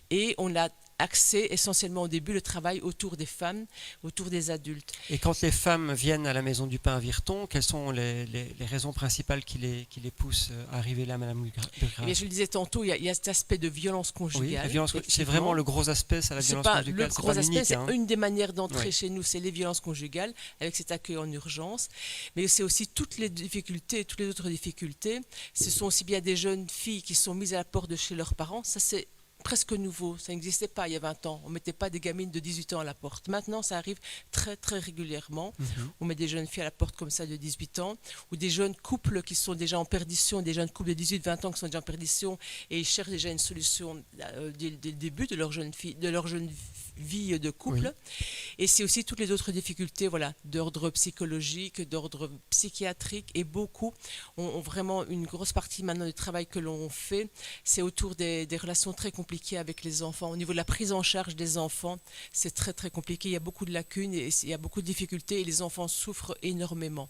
et on l'a axé essentiellement au début le travail autour des femmes, autour des adultes. Et quand les femmes viennent à la Maison du Pain à Virton, quelles sont les raisons principales qui les poussent à arriver là, Madame de Eh bien, Grasse? je le disais tantôt, il y a cet aspect de violence Oui, conjugale. la violence, c'est effectivement. vraiment le gros aspect, ça, la C'est violence pas conjugale. le C'est gros pas aspect, l'unique, c'est hein. une des manières d'entrer Oui. chez nous, c'est les violences conjugales, avec cet accueil en urgence. Mais c'est aussi toutes les difficultés, toutes les autres difficultés. Ce sont aussi bien des jeunes filles qui sont mises à la porte de chez leurs parents. Ça, c'est presque nouveau. Ça n'existait pas il y a 20 ans. On ne mettait pas des gamines de 18 ans à la porte. Maintenant, ça arrive très, très régulièrement. Mhm. On met des jeunes filles à la porte comme ça de 18 ans, ou des jeunes couples qui sont déjà en perdition, des jeunes couples de 18-20 ans qui sont déjà en perdition et ils cherchent déjà une solution dès le début de leur jeune vie de couple. Oui. Et c'est aussi toutes les autres difficultés, voilà, d'ordre psychologique, d'ordre psychiatrique, et beaucoup ont vraiment une grosse partie maintenant du travail que l'on fait, c'est autour des relations très compliquées avec les enfants. Au niveau de la prise en charge des enfants, c'est très très compliqué. Il y a beaucoup de lacunes et il y a beaucoup de difficultés et les enfants souffrent énormément.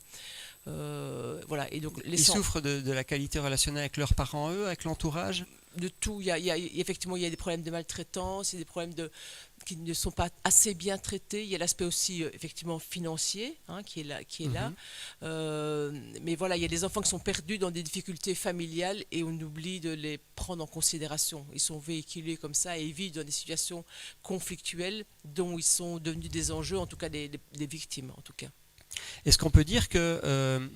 Voilà. Et donc Ils souffrent de la qualité relationnelle avec leurs parents, eux, avec l'entourage. de tout. Effectivement, il y a des problèmes de maltraitance, il y a des problèmes qui ne sont pas assez bien traités. Il y a l'aspect aussi effectivement financier qui est là. Mais voilà, il y a des enfants qui sont perdus dans des difficultés familiales et on oublie de les prendre en considération. Ils sont véhiculés comme ça et ils vivent dans des situations conflictuelles dont ils sont devenus des enjeux, en tout cas des victimes en tout cas. Est-ce qu'on peut dire que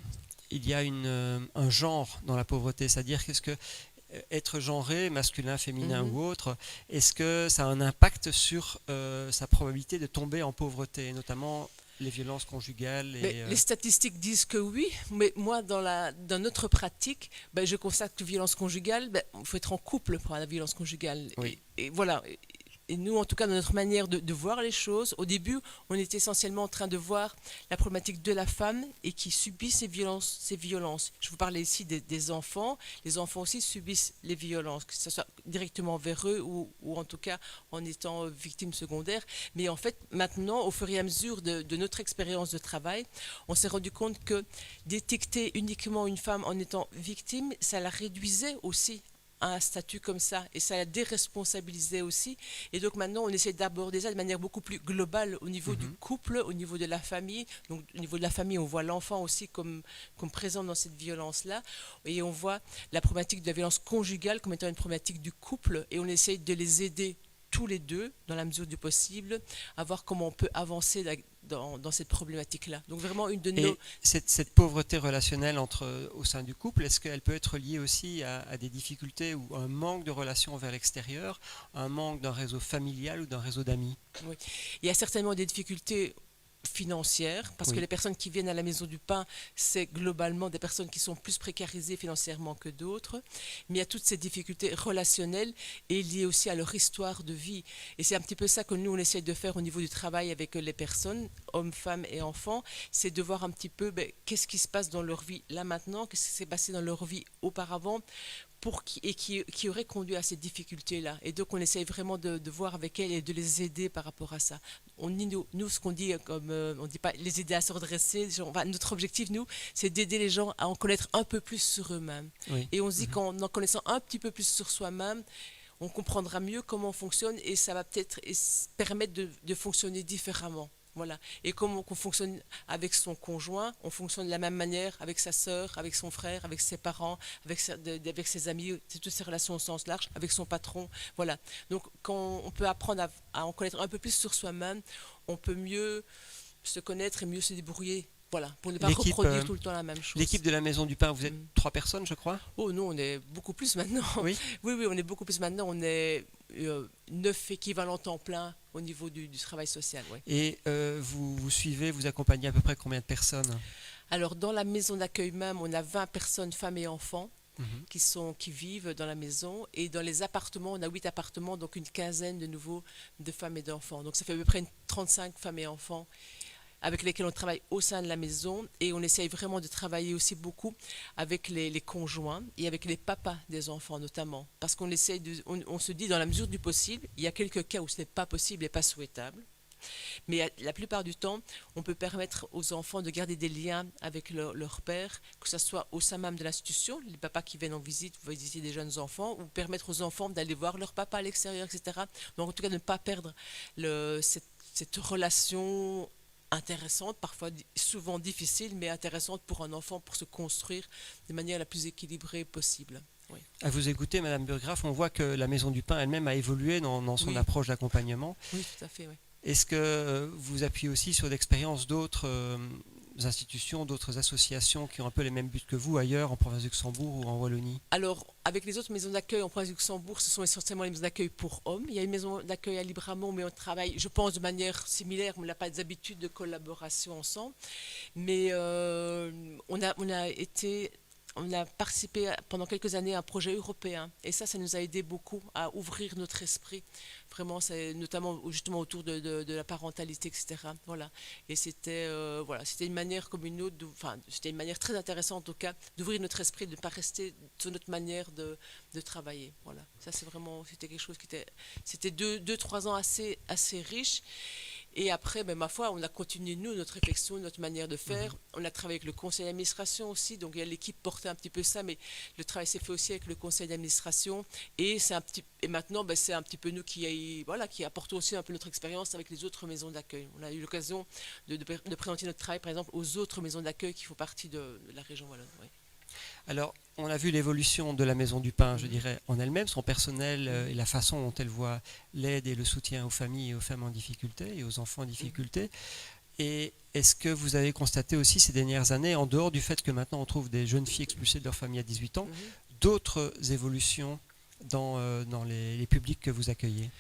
il y a un genre dans la pauvreté, c'est-à-dire qu'est-ce que être genré, masculin, féminin ou autre, est-ce que ça a un impact sur sa probabilité de tomber en pauvreté, notamment les violences conjugales Les statistiques disent que oui, mais moi, dans notre pratique, je constate que violence conjugale, il faut être en couple pour la violence conjugale. Oui. Et voilà. Et nous, en tout cas, dans notre manière de voir les choses, au début, on était essentiellement en train de voir la problématique de la femme et qui subit ces violences. Je vous parlais ici des enfants. Les enfants aussi subissent les violences, que ce soit directement vers eux ou en tout cas en étant victimes secondaires. Mais en fait, maintenant, au fur et à mesure de notre expérience de travail, on s'est rendu compte que détecter uniquement une femme en étant victime, ça la réduisait aussi à un statut comme ça, et ça la déresponsabilisait aussi. Et donc maintenant, on essaie d'aborder ça de manière beaucoup plus globale au niveau du couple, au niveau de la famille. Donc au niveau de la famille, on voit l'enfant aussi comme présent dans cette violence-là, et on voit la problématique de la violence conjugale comme étant une problématique du couple, et on essaie de les aider tous les deux, dans la mesure du possible, à voir comment on peut avancer dans cette problématique-là. Donc vraiment une de nos... Et cette pauvreté relationnelle au sein du couple, est-ce qu'elle peut être liée aussi à des difficultés ou un manque de relations vers l'extérieur, un manque d'un réseau familial ou d'un réseau d'amis? Oui. Il y a certainement des difficultés financières, parce que les personnes qui viennent à la Maison du Pain, c'est globalement des personnes qui sont plus précarisées financièrement que d'autres, mais il y a toutes ces difficultés relationnelles et liées aussi à leur histoire de vie. Et c'est un petit peu ça que nous, on essaie de faire au niveau du travail avec les personnes, hommes, femmes et enfants, c'est de voir un petit peu qu'est-ce qui se passe dans leur vie là maintenant, qu'est-ce qui s'est passé dans leur vie auparavant, qui aurait conduit à ces difficultés-là. Et donc, on essaye vraiment de voir avec elles et de les aider par rapport à ça. Nous, ce qu'on dit, on ne dit pas les aider à se redresser. Notre objectif, nous, c'est d'aider les gens à en connaître un peu plus sur eux-mêmes. Oui. Et on se dit qu'en en connaissant un petit peu plus sur soi-même, on comprendra mieux comment on fonctionne et ça va peut-être permettre de fonctionner différemment. Voilà. Et comme on fonctionne avec son conjoint, on fonctionne de la même manière avec sa sœur, avec son frère, avec ses parents, avec ses amis, toutes ces relations au sens large, avec son patron. Voilà. Donc quand on peut apprendre à en connaître un peu plus sur soi-même, on peut mieux se connaître et mieux se débrouiller. Voilà, pour ne pas reproduire tout le temps la même chose. L'équipe de la Maison du Pain, vous êtes 3 personnes, je crois? Oh non, on est beaucoup plus maintenant. Oui, on est beaucoup plus maintenant. On est 9 équivalents temps plein au niveau du travail social. Ouais. Et vous suivez, vous accompagnez à peu près combien de personnes? Alors, dans la maison d'accueil même, on a 20 personnes, femmes et enfants, qui vivent dans la maison. Et dans les appartements, on a 8 appartements, donc une quinzaine de nouveau de femmes et d'enfants. Donc, ça fait à peu près 35 femmes et enfants avec lesquels on travaille au sein de la maison, et on essaye vraiment de travailler aussi beaucoup avec les conjoints et avec les papas des enfants notamment, parce qu'on essaye on se dit dans la mesure du possible, il y a quelques cas où ce n'est pas possible et pas souhaitable, Mais la plupart du temps, on peut permettre aux enfants de garder des liens avec leur père, que ce soit au sein même de l'institution, les papas qui viennent en visite, visiter des jeunes enfants, ou permettre aux enfants d'aller voir leur papa à l'extérieur, etc. Donc en tout cas, de ne pas perdre cette relation intéressante, parfois souvent difficile, mais intéressante pour un enfant pour se construire de manière la plus équilibrée possible. Oui. À vous écouter, Madame Burgraff, on voit que la Maison du Pain elle-même a évolué dans son Oui. approche d'accompagnement. Oui, tout à fait. Oui. Est-ce que vous appuyez aussi sur l'expérience d'autres institutions, d'autres associations qui ont un peu les mêmes buts que vous ailleurs, en province du Luxembourg ou en Wallonie? Alors, avec les autres maisons d'accueil en province du Luxembourg, ce sont essentiellement les maisons d'accueil pour hommes. Il y a une maison d'accueil à Libramont, mais on travaille, je pense, de manière similaire. On n'a pas des habitudes de collaboration ensemble. Mais on a participé pendant quelques années à un projet européen. Et ça nous a aidé beaucoup à ouvrir notre esprit. Vraiment, c'est notamment justement autour de la parentalité, etc. Voilà. Et c'était une manière comme une autre, c'était une manière très intéressante en tout cas d'ouvrir notre esprit, de ne pas rester sur notre manière de travailler. Voilà. Ça, c'était quelque chose c'était 2-3 ans assez riche. Et après, ma foi, on a continué, nous, notre réflexion, notre manière de faire. On a travaillé avec le conseil d'administration aussi, donc l'équipe portait un petit peu ça, mais le travail s'est fait aussi avec le conseil d'administration. Et maintenant, c'est un petit peu nous qui apportons aussi un peu notre expérience avec les autres maisons d'accueil. On a eu l'occasion de présenter notre travail, par exemple, aux autres maisons d'accueil qui font partie de la région wallonne. Oui. Alors, on a vu l'évolution de la Maison du Pain, je dirais, en elle-même, son personnel et la façon dont elle voit l'aide et le soutien aux familles et aux femmes en difficulté et aux enfants en difficulté. Et est-ce que vous avez constaté aussi ces dernières années, en dehors du fait que maintenant on trouve des jeunes filles expulsées de leur famille à 18 ans, d'autres évolutions dans les publics que vous accueillez?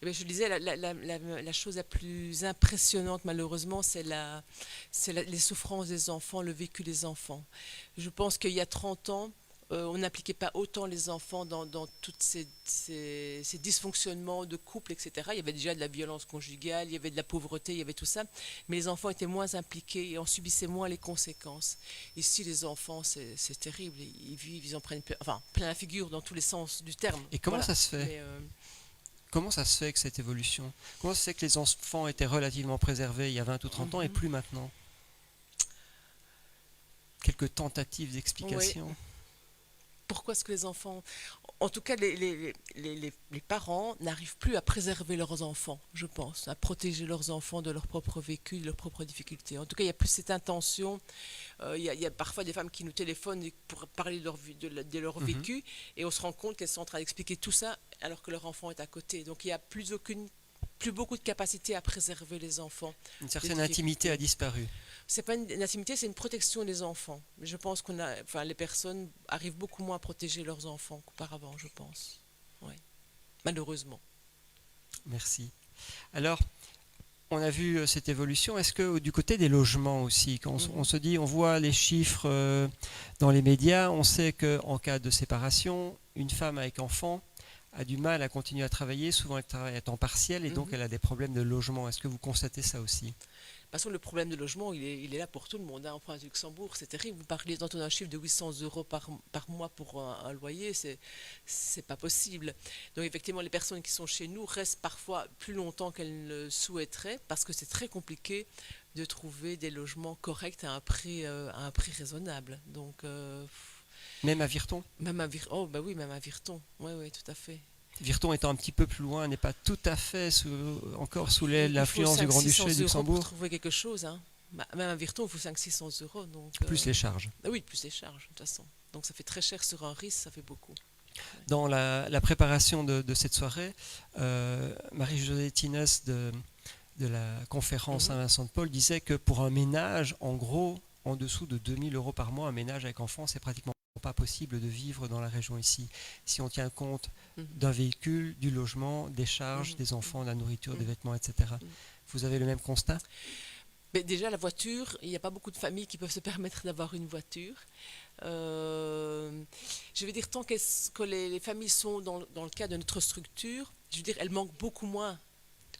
Eh bien, je disais, la chose la plus impressionnante, malheureusement, c'est les souffrances des enfants, le vécu des enfants. Je pense qu'il y a 30 ans, on n'impliquait pas autant les enfants dans tous ces dysfonctionnements de couple, etc. Il y avait déjà de la violence conjugale, il y avait de la pauvreté, il y avait tout ça. Mais les enfants étaient moins impliqués et on subissait moins les conséquences. Ici, les enfants, c'est terrible. Ils vivent, ils en prennent plein la figure dans tous les sens du terme. Et comment ça se fait? Comment ça se fait que cette évolution? Comment ça se fait que les enfants étaient relativement préservés il y a 20 ou 30 ans et plus maintenant? Quelques tentatives d'explication? Oui. Pourquoi est-ce que les enfants... En tout cas, les parents n'arrivent plus à préserver leurs enfants, je pense, à protéger leurs enfants de leur propre vécu, de leurs propres difficultés. En tout cas, il n'y a plus cette intention. Il y a parfois des femmes qui nous téléphonent pour parler de leur vécu et on se rend compte qu'elles sont en train d'expliquer tout ça alors que leur enfant est à côté. Donc, il n'y a plus beaucoup de capacité à préserver les enfants. Une certaine intimité a disparu. C'est pas une intimité, c'est une protection des enfants. Je pense les personnes arrivent beaucoup moins à protéger leurs enfants qu'auparavant, je pense. Ouais. Malheureusement. Merci. Alors, on a vu cette évolution. Est-ce que du côté des logements aussi, quand on se dit, on voit les chiffres dans les médias, on sait qu'en cas de séparation, une femme avec enfant a du mal à continuer à travailler, souvent elle travaille à temps partiel et donc elle a des problèmes de logement. Est-ce que vous constatez ça aussi? De toute façon, le problème de logement, il est là pour tout le monde. En province du Luxembourg, c'est terrible. Vous parlez d'un chiffre de 800 € par mois pour un loyer, c'est pas possible. Donc effectivement, les personnes qui sont chez nous restent parfois plus longtemps qu'elles le souhaiteraient parce que c'est très compliqué de trouver des logements corrects à un prix raisonnable. Donc, même à Virton? Même à Virton. Oh, bah oui, même à Virton. Oui, tout à fait. Virton étant un petit peu plus loin, n'est pas tout à fait encore sous l'influence du Grand-Duché du Luxembourg. Pour trouver quelque chose, hein. Même à Virton, il faut 500-600 €. Donc, plus les charges. Oui, plus les charges, de toute façon. Donc ça fait très cher sur un risque, ça fait beaucoup. Dans la préparation de cette soirée, Marie-Josée Tines de la conférence Saint-Vincent-de-Paul disait que pour un ménage, en gros, en dessous de 2000 € par mois, un ménage avec enfant, c'est pratiquement pas possible de vivre dans la région ici. Si on tient compte d'un véhicule, du logement, des charges, des enfants, de la nourriture, des vêtements, etc. Vous avez le même constat? Mais déjà, la voiture, il n'y a pas beaucoup de familles qui peuvent se permettre d'avoir une voiture. Je veux dire, tant que les familles sont dans le cadre de notre structure, je veux dire, elles manquent beaucoup moins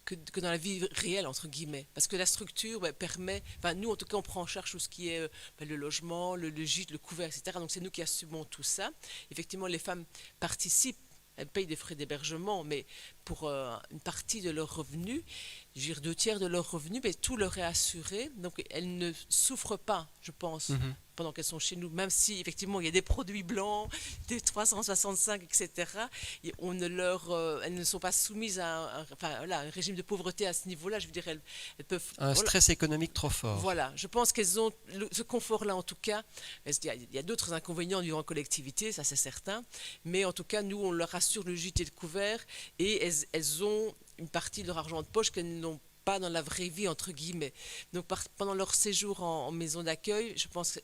que dans la vie réelle, entre guillemets. Parce que la structure permet... nous, en tout cas, on prend en charge tout ce qui est le logement, le gîte, le couvert, etc. Donc, c'est nous qui assumons tout ça. Effectivement, les femmes participent elles payent des frais d'hébergement, mais pour une partie de leurs revenus, je veux dire 2/3 de leurs revenus, mais tout leur est assuré. Donc elles ne souffrent pas, je pense, Mhm. pendant qu'elles sont chez nous, même si effectivement il y a des produits blancs, des 365, etc. Elles ne sont pas soumises à enfin, voilà, un régime de pauvreté à ce niveau-là. Je veux dire, elles peuvent. Un Voilà, stress économique trop fort. voilà, je pense qu'elles ont ce confort-là en tout cas. Il y a d'autres inconvénients de vivre en collectivité, ça c'est certain. Mais en tout cas, nous, on leur assure le gîte et le couvert et elles ont une partie de leur argent de poche qu'elles n'ont pas dans la vraie vie, entre guillemets. Donc pendant leur séjour en maison d'accueil, je pense que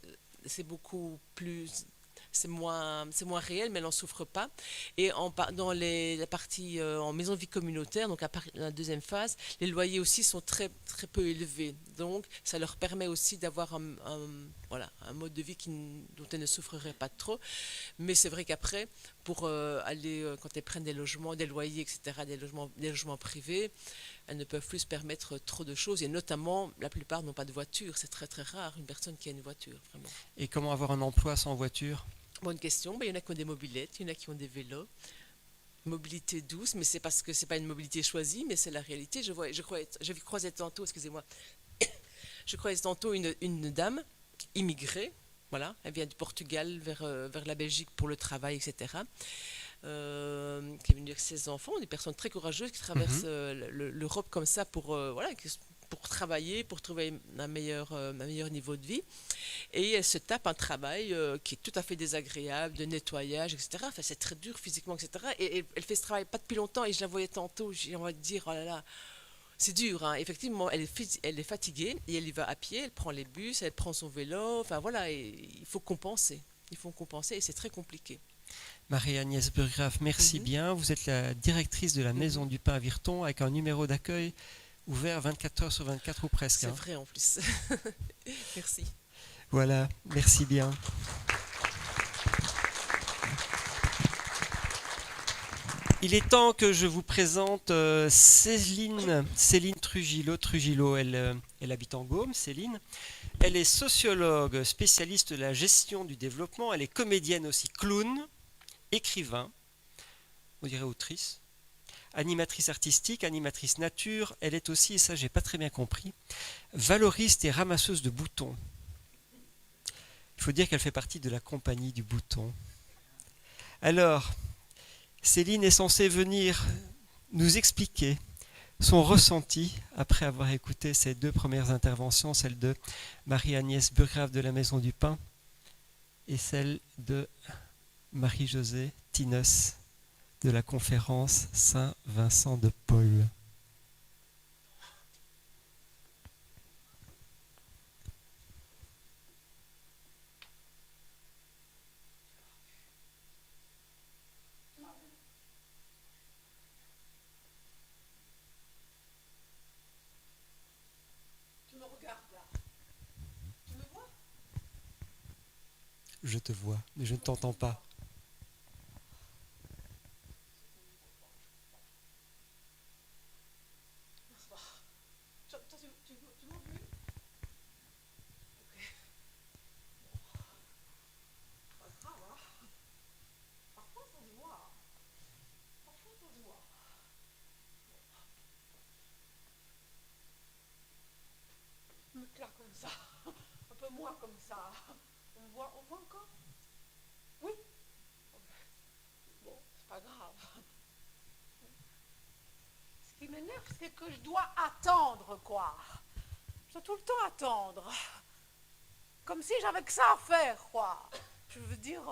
c'est beaucoup plus... c'est moins réel, mais elles n'en souffrent pas. Et dans la partie en maison de vie communautaire, donc la deuxième phase, les loyers aussi sont très, très peu élevés. Donc, ça leur permet aussi d'avoir voilà, un mode de vie dont elles ne souffriraient pas trop. Mais c'est vrai qu'après, pour quand elles prennent des logements, des loyers, etc., des logements privés, elles ne peuvent plus se permettre trop de choses. Et notamment, la plupart n'ont pas de voiture. C'est très, très rare une personne qui a une voiture, vraiment. Et comment avoir un emploi sans voiture? Bonne question. Il y en a qui ont des mobylettes, il y en a qui ont des vélos. Mobilité douce, mais c'est parce que c'est pas une mobilité choisie, mais c'est la réalité. Je croisais tantôt, excusez-moi, je croisais tantôt une dame immigrée. Voilà, elle vient du Portugal vers la Belgique pour le travail, etc. Qui est venue avec ses enfants, des personnes très courageuses qui traversent l'Europe comme ça pour travailler, pour trouver un meilleur niveau de vie. Et elle se tape un travail qui est tout à fait désagréable, de nettoyage, etc. Enfin, c'est très dur physiquement, etc. Et elle fait ce travail pas depuis longtemps et je la voyais tantôt, j'ai envie de dire, oh là là, c'est dur, hein. Effectivement, elle est fatiguée et elle y va à pied, elle prend les bus, elle prend son vélo, enfin voilà, et il faut compenser. Il faut compenser et c'est très compliqué. Marie-Agnès Burgraff, merci bien. Vous êtes la directrice de la Maison du Pain à Virton avec un numéro d'accueil ouvert 24 heures sur 24 ou presque. C'est hein. vrai en plus. Merci. Voilà, merci bien. Il est temps que je vous présente Céline Trujillo. Elle habite en Gaume, Céline. Elle est sociologue, spécialiste de la gestion du développement. Elle est comédienne aussi, clown, écrivain, on dirait autrice, animatrice artistique, animatrice nature. Elle est aussi, et ça j'ai pas très bien compris, valoriste et ramasseuse de boutons. Il faut dire qu'elle fait partie de la compagnie du bouton. Alors, Céline est censée venir nous expliquer son ressenti après avoir écouté ces deux premières interventions, celle de Marie-Agnès Burgraff de la Maison du Pain et celle de Marie-Josée Tinos de la conférence Saint-Vincent de Paul. Je te vois, mais je ne t'entends pas. Là comme ça, un peu moins comme ça. On voit encore? Oui. Bon, c'est pas grave. Ce qui m'énerve, c'est que je dois attendre, quoi. Je dois tout le temps attendre. Comme si j'avais que ça à faire, quoi. Je veux dire,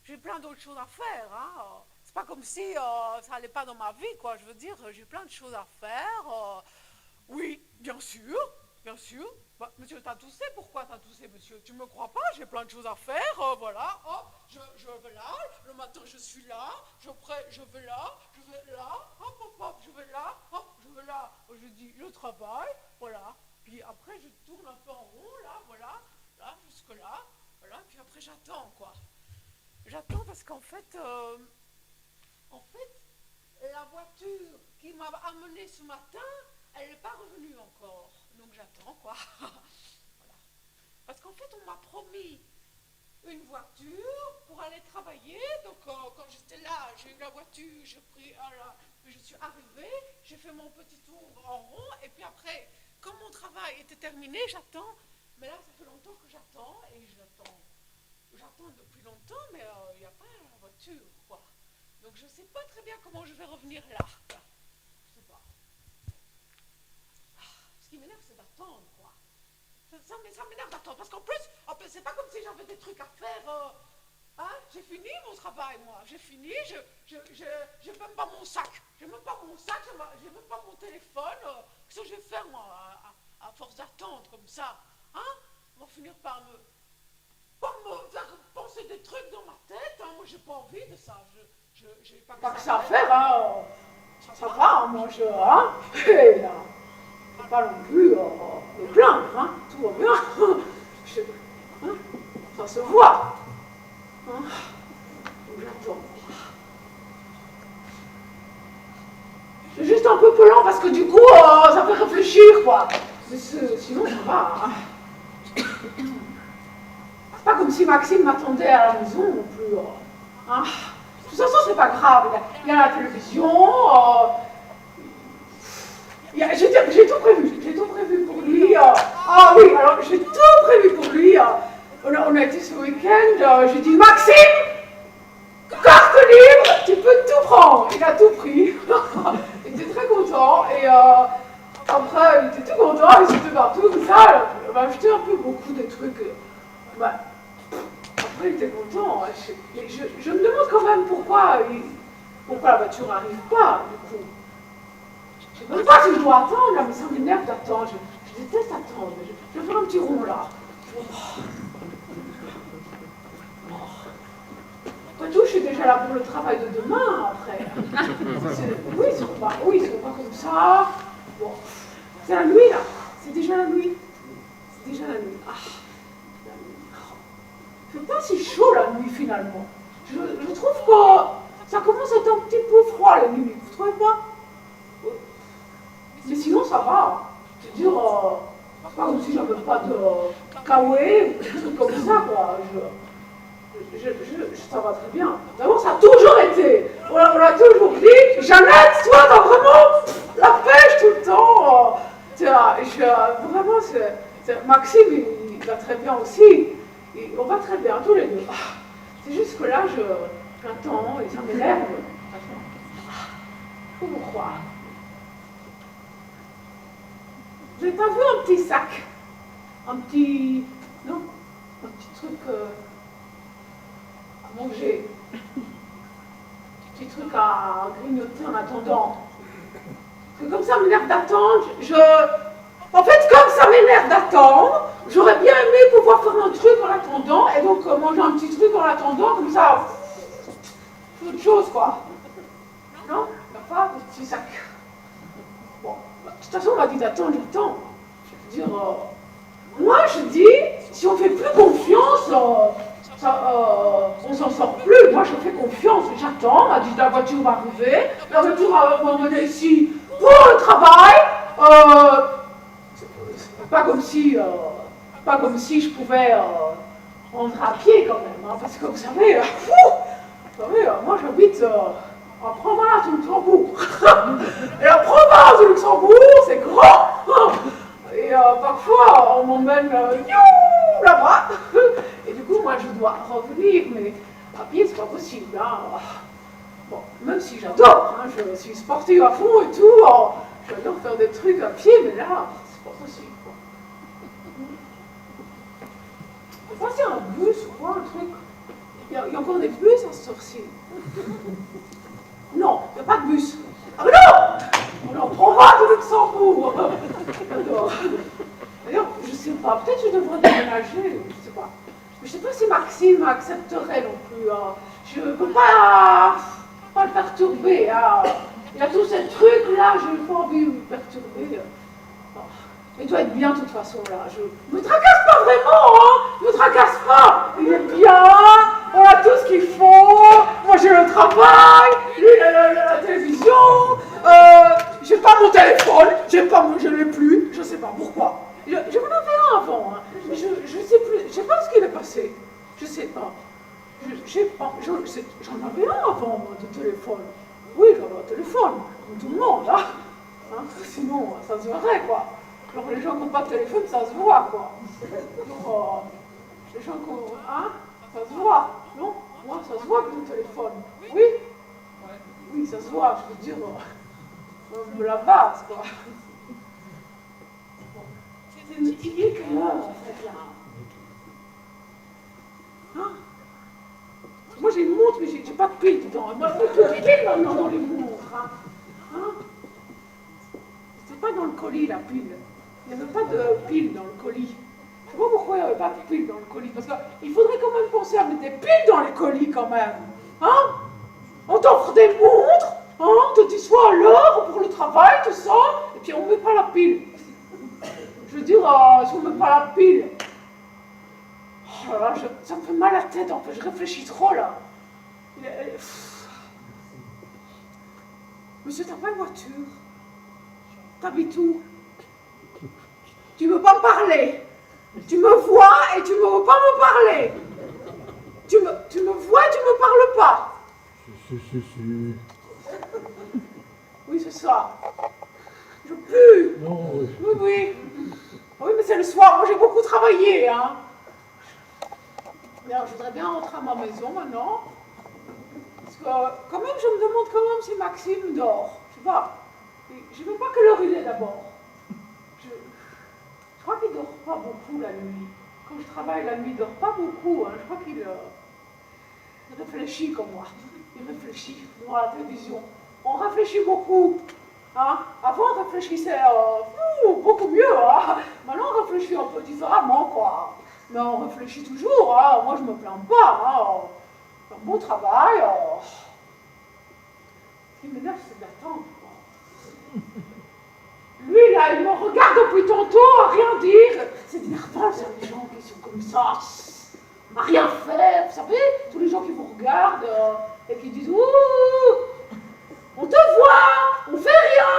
j'ai plein d'autres choses à faire, hein. C'est pas comme si ça allait pas dans ma vie, quoi. Je veux dire, j'ai plein de choses à faire. Oui, bien sûr. Bien sûr. Bah, monsieur, t'as toussé? Pourquoi t'as toussé, monsieur? Tu me crois pas? J'ai plein de choses à faire. Voilà. Hop, je vais là. Le matin, je suis là. Je vais là. Je vais là. Hop, hop, hop. Je vais là. Hop, je vais là. Je dis, je travaille. Voilà. Puis après, je tourne un peu en rond, là. Voilà. Là, jusque là. Voilà. Puis après, j'attends, quoi. J'attends parce qu'en fait, la voiture qui m'a amené ce matin, elle n'est pas revenue encore. Donc j'attends, quoi. Voilà. Parce qu'en fait, on m'a promis une voiture pour aller travailler. Donc quand j'étais là, j'ai eu la voiture, j'ai pris, puis je suis arrivée, j'ai fait mon petit tour en rond, et puis après, quand mon travail était terminé, j'attends. Mais là, ça fait longtemps que j'attends, et j'attends depuis longtemps, mais il n'y a pas la voiture, quoi. Donc je ne sais pas très bien comment je vais revenir là, quoi. Je sais pas. Ce qui m'énerve, c'est d'attendre, quoi. Ça m'énerve d'attendre, parce qu'en plus, c'est pas comme si j'avais des trucs à faire. J'ai fini mon travail, moi. J'ai fini, j'ai même pas mon sac. J'ai même pas mon sac, j'ai même pas mon téléphone. Qu'est-ce que je vais faire, moi, à force d'attendre comme ça? On va finir par me faire penser des trucs dans ma tête. Moi, j'ai pas envie de ça. J'ai pas que ça à faire, Ça va, moi, et là, faut pas non plus me plaindre, tout va bien. Ça se voit. Donc j'attends. C'est juste un peu pelant parce que du coup, ça fait réfléchir, quoi. Mais sinon, ça va. C'est pas comme si Maxime m'attendait à la maison non plus. De toute façon, c'est pas grave. Il y a la télévision. J'ai tout prévu. J'ai tout prévu pour lui. Oui, alors j'ai tout prévu pour lui. On a été ce week-end. J'ai dit, Maxime, carte libre, tu peux tout prendre. Il a tout pris. Il était très content. Et après, il était tout content. Il s'était partout comme ça. Il m'a acheté un peu beaucoup de trucs. Après, il était content. Je me demande quand même pourquoi la voiture n'arrive pas, du coup. Je ne sais même pas si je dois attendre, là, mais ça m'énerve d'attendre. Je déteste attendre. Je vais faire un petit rond, là. Après tout, je suis déjà là pour le travail de demain, après. Oui, ils sont pas comme ça. Bon, c'est la nuit, là. C'est déjà la nuit. C'est déjà la nuit. Il ne fait pas si chaud la nuit finalement. Je trouve que ça commence à être un petit peu froid la nuit, vous ne trouvez pas? Mais sinon ça va. Je veux dire, c'est pas comme si j'avais pas de kawaii ou des trucs comme ça, quoi. Ça va très bien. D'abord, ça a toujours été. On a toujours dit, Jeannette, toi, t'as vraiment la pêche tout le temps. Vraiment, Maxime, il va très bien aussi. Et on va très bien, tous les deux. C'est juste que là, j'attends et ça m'énerve. Faut me croire. Vous n'avez pas vu un petit sac? Un petit truc à manger. Un petit truc à grignoter en attendant. Parce que comme ça m'énerve d'attendre, En fait, comme ça m'énerve d'attendre, j'aurais bien aimé pouvoir faire un truc en attendant, et donc manger un petit truc en attendant, comme ça, c'est autre chose, quoi. Non? Il n'y a pas de petit sac. Bon, de toute façon, on m'a dit d'attendre, j'attends. Je veux dire, moi, je dis, si on fait plus confiance, on s'en sort plus. Moi, je fais confiance, j'attends, on m'a dit la voiture va arriver, la voiture va m'emmener ici pour le travail. Pas comme si je pouvais rentrer à pied quand même, parce que vous savez, moi j'habite en province du Luxembourg. Et la province du Luxembourg, c'est grand. Et parfois on m'emmène là-bas. Et du coup, moi je dois revenir, mais à pied c'est pas possible. Bon, même si j'adore, je suis sportive à fond et tout, j'adore faire des trucs à pied, mais là, c'est pas possible. On va passer un bus ou quoi, un truc. Il y a encore des bus à cette heure-ci. Non, il n'y a pas de bus. Ah mais non! On est en province de Luxembourg. D'ailleurs, je ne sais pas, peut-être que je devrais déménager, je ne sais pas. Mais je ne sais pas si Maxime accepterait non plus. Je ne peux pas le perturber. Il y a tous ces trucs-là, je n'ai pas envie de le perturber. Il doit être bien de toute façon là. Je me tracasse pas vraiment, ne me tracasse pas. Il est bien, on a tout ce qu'il faut. Moi j'ai le travail, lui la télévision. J'ai pas mon téléphone, je l'ai plus, je sais pas pourquoi. Je m'en avais un avant, mais je sais plus, je sais pas ce qu'il est passé. Je sais pas. sais pas, j'en avais un avant, moi, de téléphone. Oui, j'avais un téléphone, comme tout le monde, hein. Sinon, ça se verrait, quoi. Alors, les gens qui n'ont pas de téléphone, ça se voit, quoi. Alors, les gens qui ont... Hein, ça se voit, non? Moi, ça se voit que j'ai un téléphone. Oui? Oui, ça se voit, je veux dire, de la base, quoi. Il est quelle heure, en fait, là? Hein? Moi, j'ai une montre, mais j'ai pas de pile dedans. Moi, il faut des piles maintenant dans les montres, hein? C'était pas dans le colis, la pile. Il n'y avait pas de pile dans le colis. Je sais pas pourquoi il n'y avait pas de pile dans le colis. Parce qu'il faudrait quand même penser à mettre des piles dans les colis, quand même. Hein? On t'offre des montres, hein? On te dit soit à l'heure pour le travail, tout ça, et puis on ne met pas la pile. Je veux dire, si on ne met pas la pile, oh là là, ça me fait mal à la tête, en fait, je réfléchis trop, là. Monsieur, t'as pas une voiture? T'habites où? Tu veux pas me parler? Tu me vois et tu ne veux pas me parler? Tu me vois et tu me parles pas? Si. Oui, c'est ça. Je pue. Non, oui. Oui. Oui, mais c'est le soir. Moi, j'ai beaucoup travaillé, hein. Alors, je voudrais bien rentrer à ma maison maintenant. Parce que, quand même, je me demande quand même si Maxime dort. Je sais pas. Je ne sais pas quelle heure il est d'abord. Je crois qu'il ne dort pas beaucoup la nuit. Quand je travaille la nuit, il ne dort pas beaucoup. Hein. Je crois qu'il réfléchit comme moi. Il réfléchit devant la télévision. On réfléchit beaucoup. Hein. Avant, on réfléchissait beaucoup mieux. Hein. Maintenant, on réfléchit un peu différemment, quoi. Mais on réfléchit toujours. Hein. Moi, je ne me plains pas. Hein. Un bon travail. Ce qui m'énerve, c'est d'attendre. Lui, là, il me regarde depuis tantôt à rien dire. C'est énervant, c'est des gens qui sont comme ça, à rien faire. Vous savez, tous les gens qui vous regardent et qui disent « Ouh, on te voit, on fait rien. »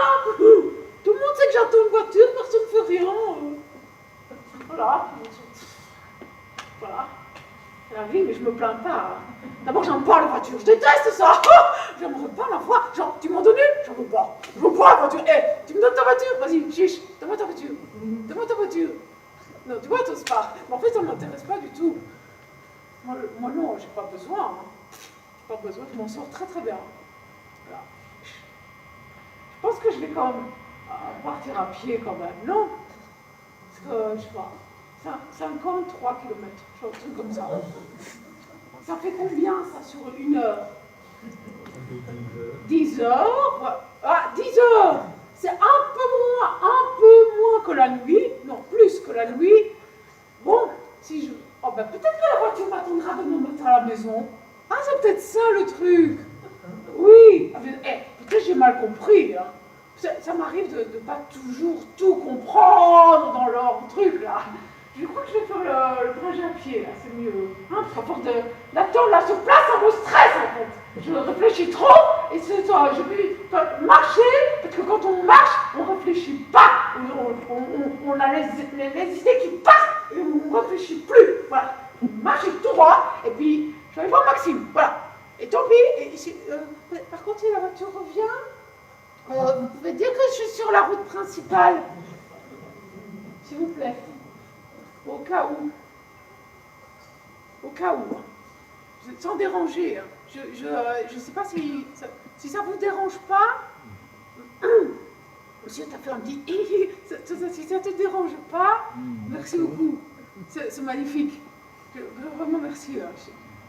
Tout le monde sait que j'attends une voiture, personne ne fait rien. Voilà. Voilà. C'est la vie, mais je me plains pas. D'abord, j'aime pas la voiture, je déteste ça. J'aimerais pas la voir. Genre, tu m'en donnes une? J'en veux pas. Je veux pas la voiture. Tu me donnes ta voiture? Vas-y, chiche, donne-moi ta voiture. Donne-moi ta voiture. Non, tu vois, t'oses pas. Mais en fait, ça ne m'intéresse pas du tout. Moi non, j'ai pas besoin. Hein. J'ai pas besoin, je m'en sors très très bien. Voilà. Je pense que je vais quand même partir à pied quand même, non? Parce que, je sais pas, 53 km, un truc comme ça. Ça fait combien ça sur une heure? 10 heures. Ah, 10 heures. C'est un peu moins que la nuit. Non, plus que la nuit. Bon, si je... Oh ben peut-être que la voiture m'attendra demain matin à la maison. Ah, c'est peut-être ça le truc. Oui. Peut-être j'ai mal compris. Hein. Ça m'arrive de ne pas toujours tout comprendre dans leur truc là. Je crois que je vais faire le trajet à pied, là, c'est mieux. Hein, parce qu'à force d'attendre là sur place, ça me stresse en fait. Je réfléchis trop et c'est ça. Je vais marcher, parce que quand on marche, on ne réfléchit pas. On a les idées qui passent et on ne réfléchit plus. Voilà. Marcher tout droit et puis je vais aller voir Maxime. Voilà. Et tant pis. Par contre, si la voiture revient, vous pouvez dire que je suis sur la route principale. S'il vous plaît. Au cas où. Sans déranger. Je ne sais pas si ça vous dérange pas. Monsieur, t'as fait un petit... Si ça te dérange pas, merci beaucoup. C'est magnifique. Vraiment merci.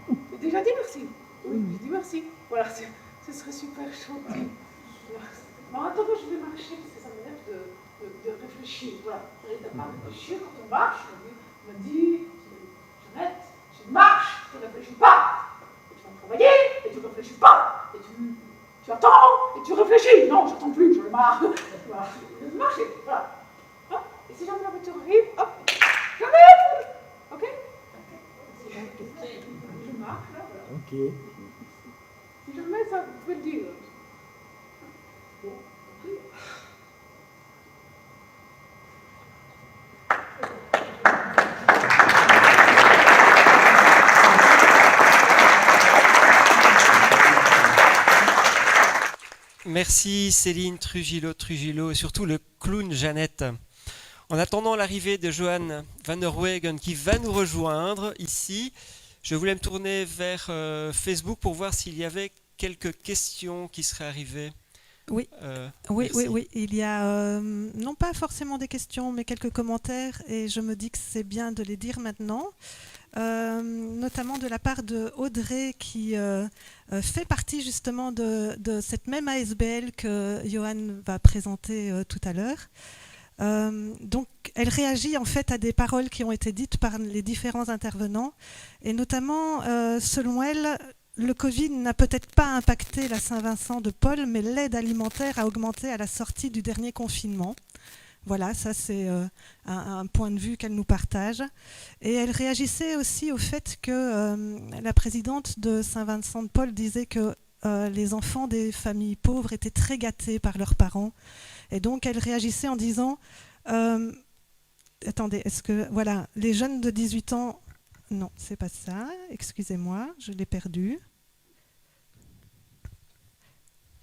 J'ai déjà dit merci. Oui, j'ai dit merci. Voilà, ce serait super gentil. Bon, attends, je vais marcher parce que ça m'énerve de réfléchir. Voilà, j'arrive à réfléchir quand on marche. On m'a dit, j'arrête, je marche, tu ne réfléchis pas. Et tu vas travailler et tu ne réfléchis pas. Et tu attends et tu réfléchis. Non, j'attends plus, je marche. Voilà, marcher, voilà. Hop. Et si jamais la voiture arrive, hop, j'arrête. Ok? Je marche là, voilà. Ok. Si jamais ça, vous pouvez le dire. Bon, ok. Merci Céline Trujillo et surtout le clown Jeannette. En attendant l'arrivée de Johan van der Wegen qui va nous rejoindre ici, je voulais me tourner vers Facebook pour voir s'il y avait quelques questions qui seraient arrivées. Oui. Oui, Merci. oui. Il y a non pas forcément des questions, mais quelques commentaires, et je me dis que c'est bien de les dire maintenant. Notamment de la part de Audrey qui fait partie justement de cette même ASBL que Johan va présenter tout à l'heure. Donc elle réagit en fait à des paroles qui ont été dites par les différents intervenants, et notamment selon elle, le Covid n'a peut-être pas impacté la Saint-Vincent de Paul, mais l'aide alimentaire a augmenté à la sortie du dernier confinement. Voilà, ça c'est un point de vue qu'elle nous partage. Et elle réagissait aussi au fait que la présidente de Saint-Vincent de Paul disait que les enfants des familles pauvres étaient très gâtés par leurs parents. Et donc elle réagissait en disant attendez, est-ce que voilà, les jeunes de 18 ans, non, c'est pas ça, excusez-moi, je l'ai perdu.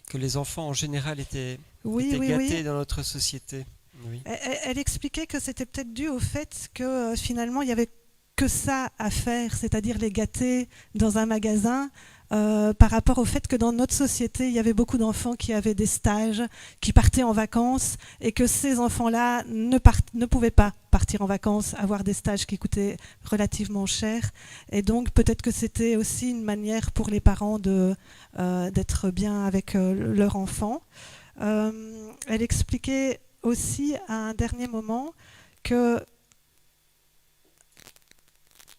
Que les enfants en général étaient Oui, gâtés dans notre société. Oui. Elle expliquait que c'était peut-être dû au fait que finalement il n'y avait que ça à faire, c'est-à-dire les gâter dans un magasin, par rapport au fait que dans notre société, il y avait beaucoup d'enfants qui avaient des stages, qui partaient en vacances, et que ces enfants-là ne pouvaient pas partir en vacances, avoir des stages qui coûtaient relativement cher. Et donc peut-être que c'était aussi une manière pour les parents d'être bien avec leur enfant. Elle expliquait aussi à un dernier moment que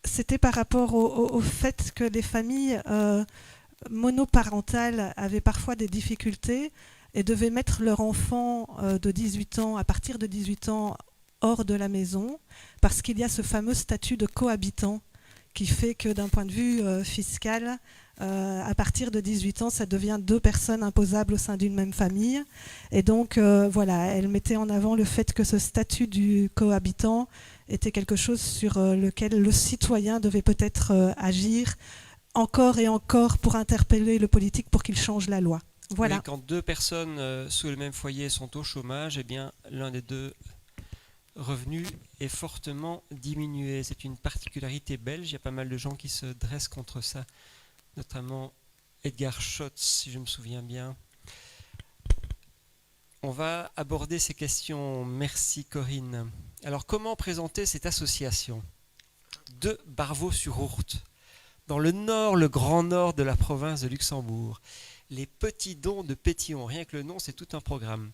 c'était par rapport au fait que les familles monoparentales avaient parfois des difficultés et devaient mettre leur enfant de 18 ans, à partir de 18 ans, hors de la maison, parce qu'il y a ce fameux statut de cohabitant qui fait que d'un point de vue fiscal, à partir de 18 ans, ça devient 2 personnes imposables au sein d'une même famille. Et donc, voilà, elle mettait en avant le fait que ce statut du cohabitant était quelque chose sur lequel le citoyen devait peut-être agir encore et encore pour interpeller le politique pour qu'il change la loi. Voilà. Oui, quand 2 personnes sous le même foyer sont au chômage, eh bien, l'un des 2 revenus est fortement diminué. C'est une particularité belge. Il y a pas mal de gens qui se dressent contre ça, notamment Edgar Schotz, si je me souviens bien. On va aborder ces questions. Merci Corinne. Alors, comment présenter cette association de Barvaux-sur-Ourthe, dans le nord, le grand nord de la province de Luxembourg? Les petits dons de Pétillon, rien que le nom, c'est tout un programme.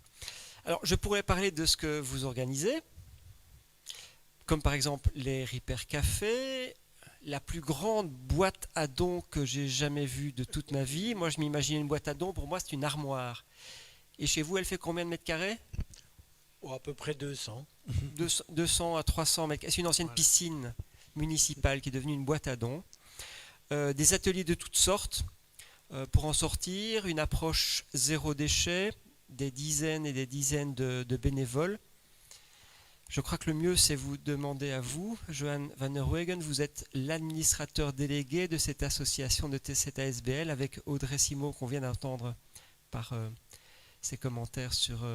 Alors, je pourrais parler de ce que vous organisez, comme par exemple les Ripper Café, la plus grande boîte à dons que j'ai jamais vue de toute ma vie. Moi, je m'imagine une boîte à dons, pour moi, c'est une armoire. Et chez vous, elle fait combien de mètres carrés? Oh, à peu près 200. 200 à 300 mètres. C'est une ancienne piscine municipale qui est devenue une boîte à dons. Des ateliers de toutes sortes pour en sortir, une approche zéro déchet, des dizaines et des dizaines de bénévoles. Je crois que le mieux, c'est vous demander à vous, Johan van der Wegen, vous êtes l'administrateur délégué de cette association, de cette ASBL, avec Audrey Simot, qu'on vient d'entendre par ses commentaires sur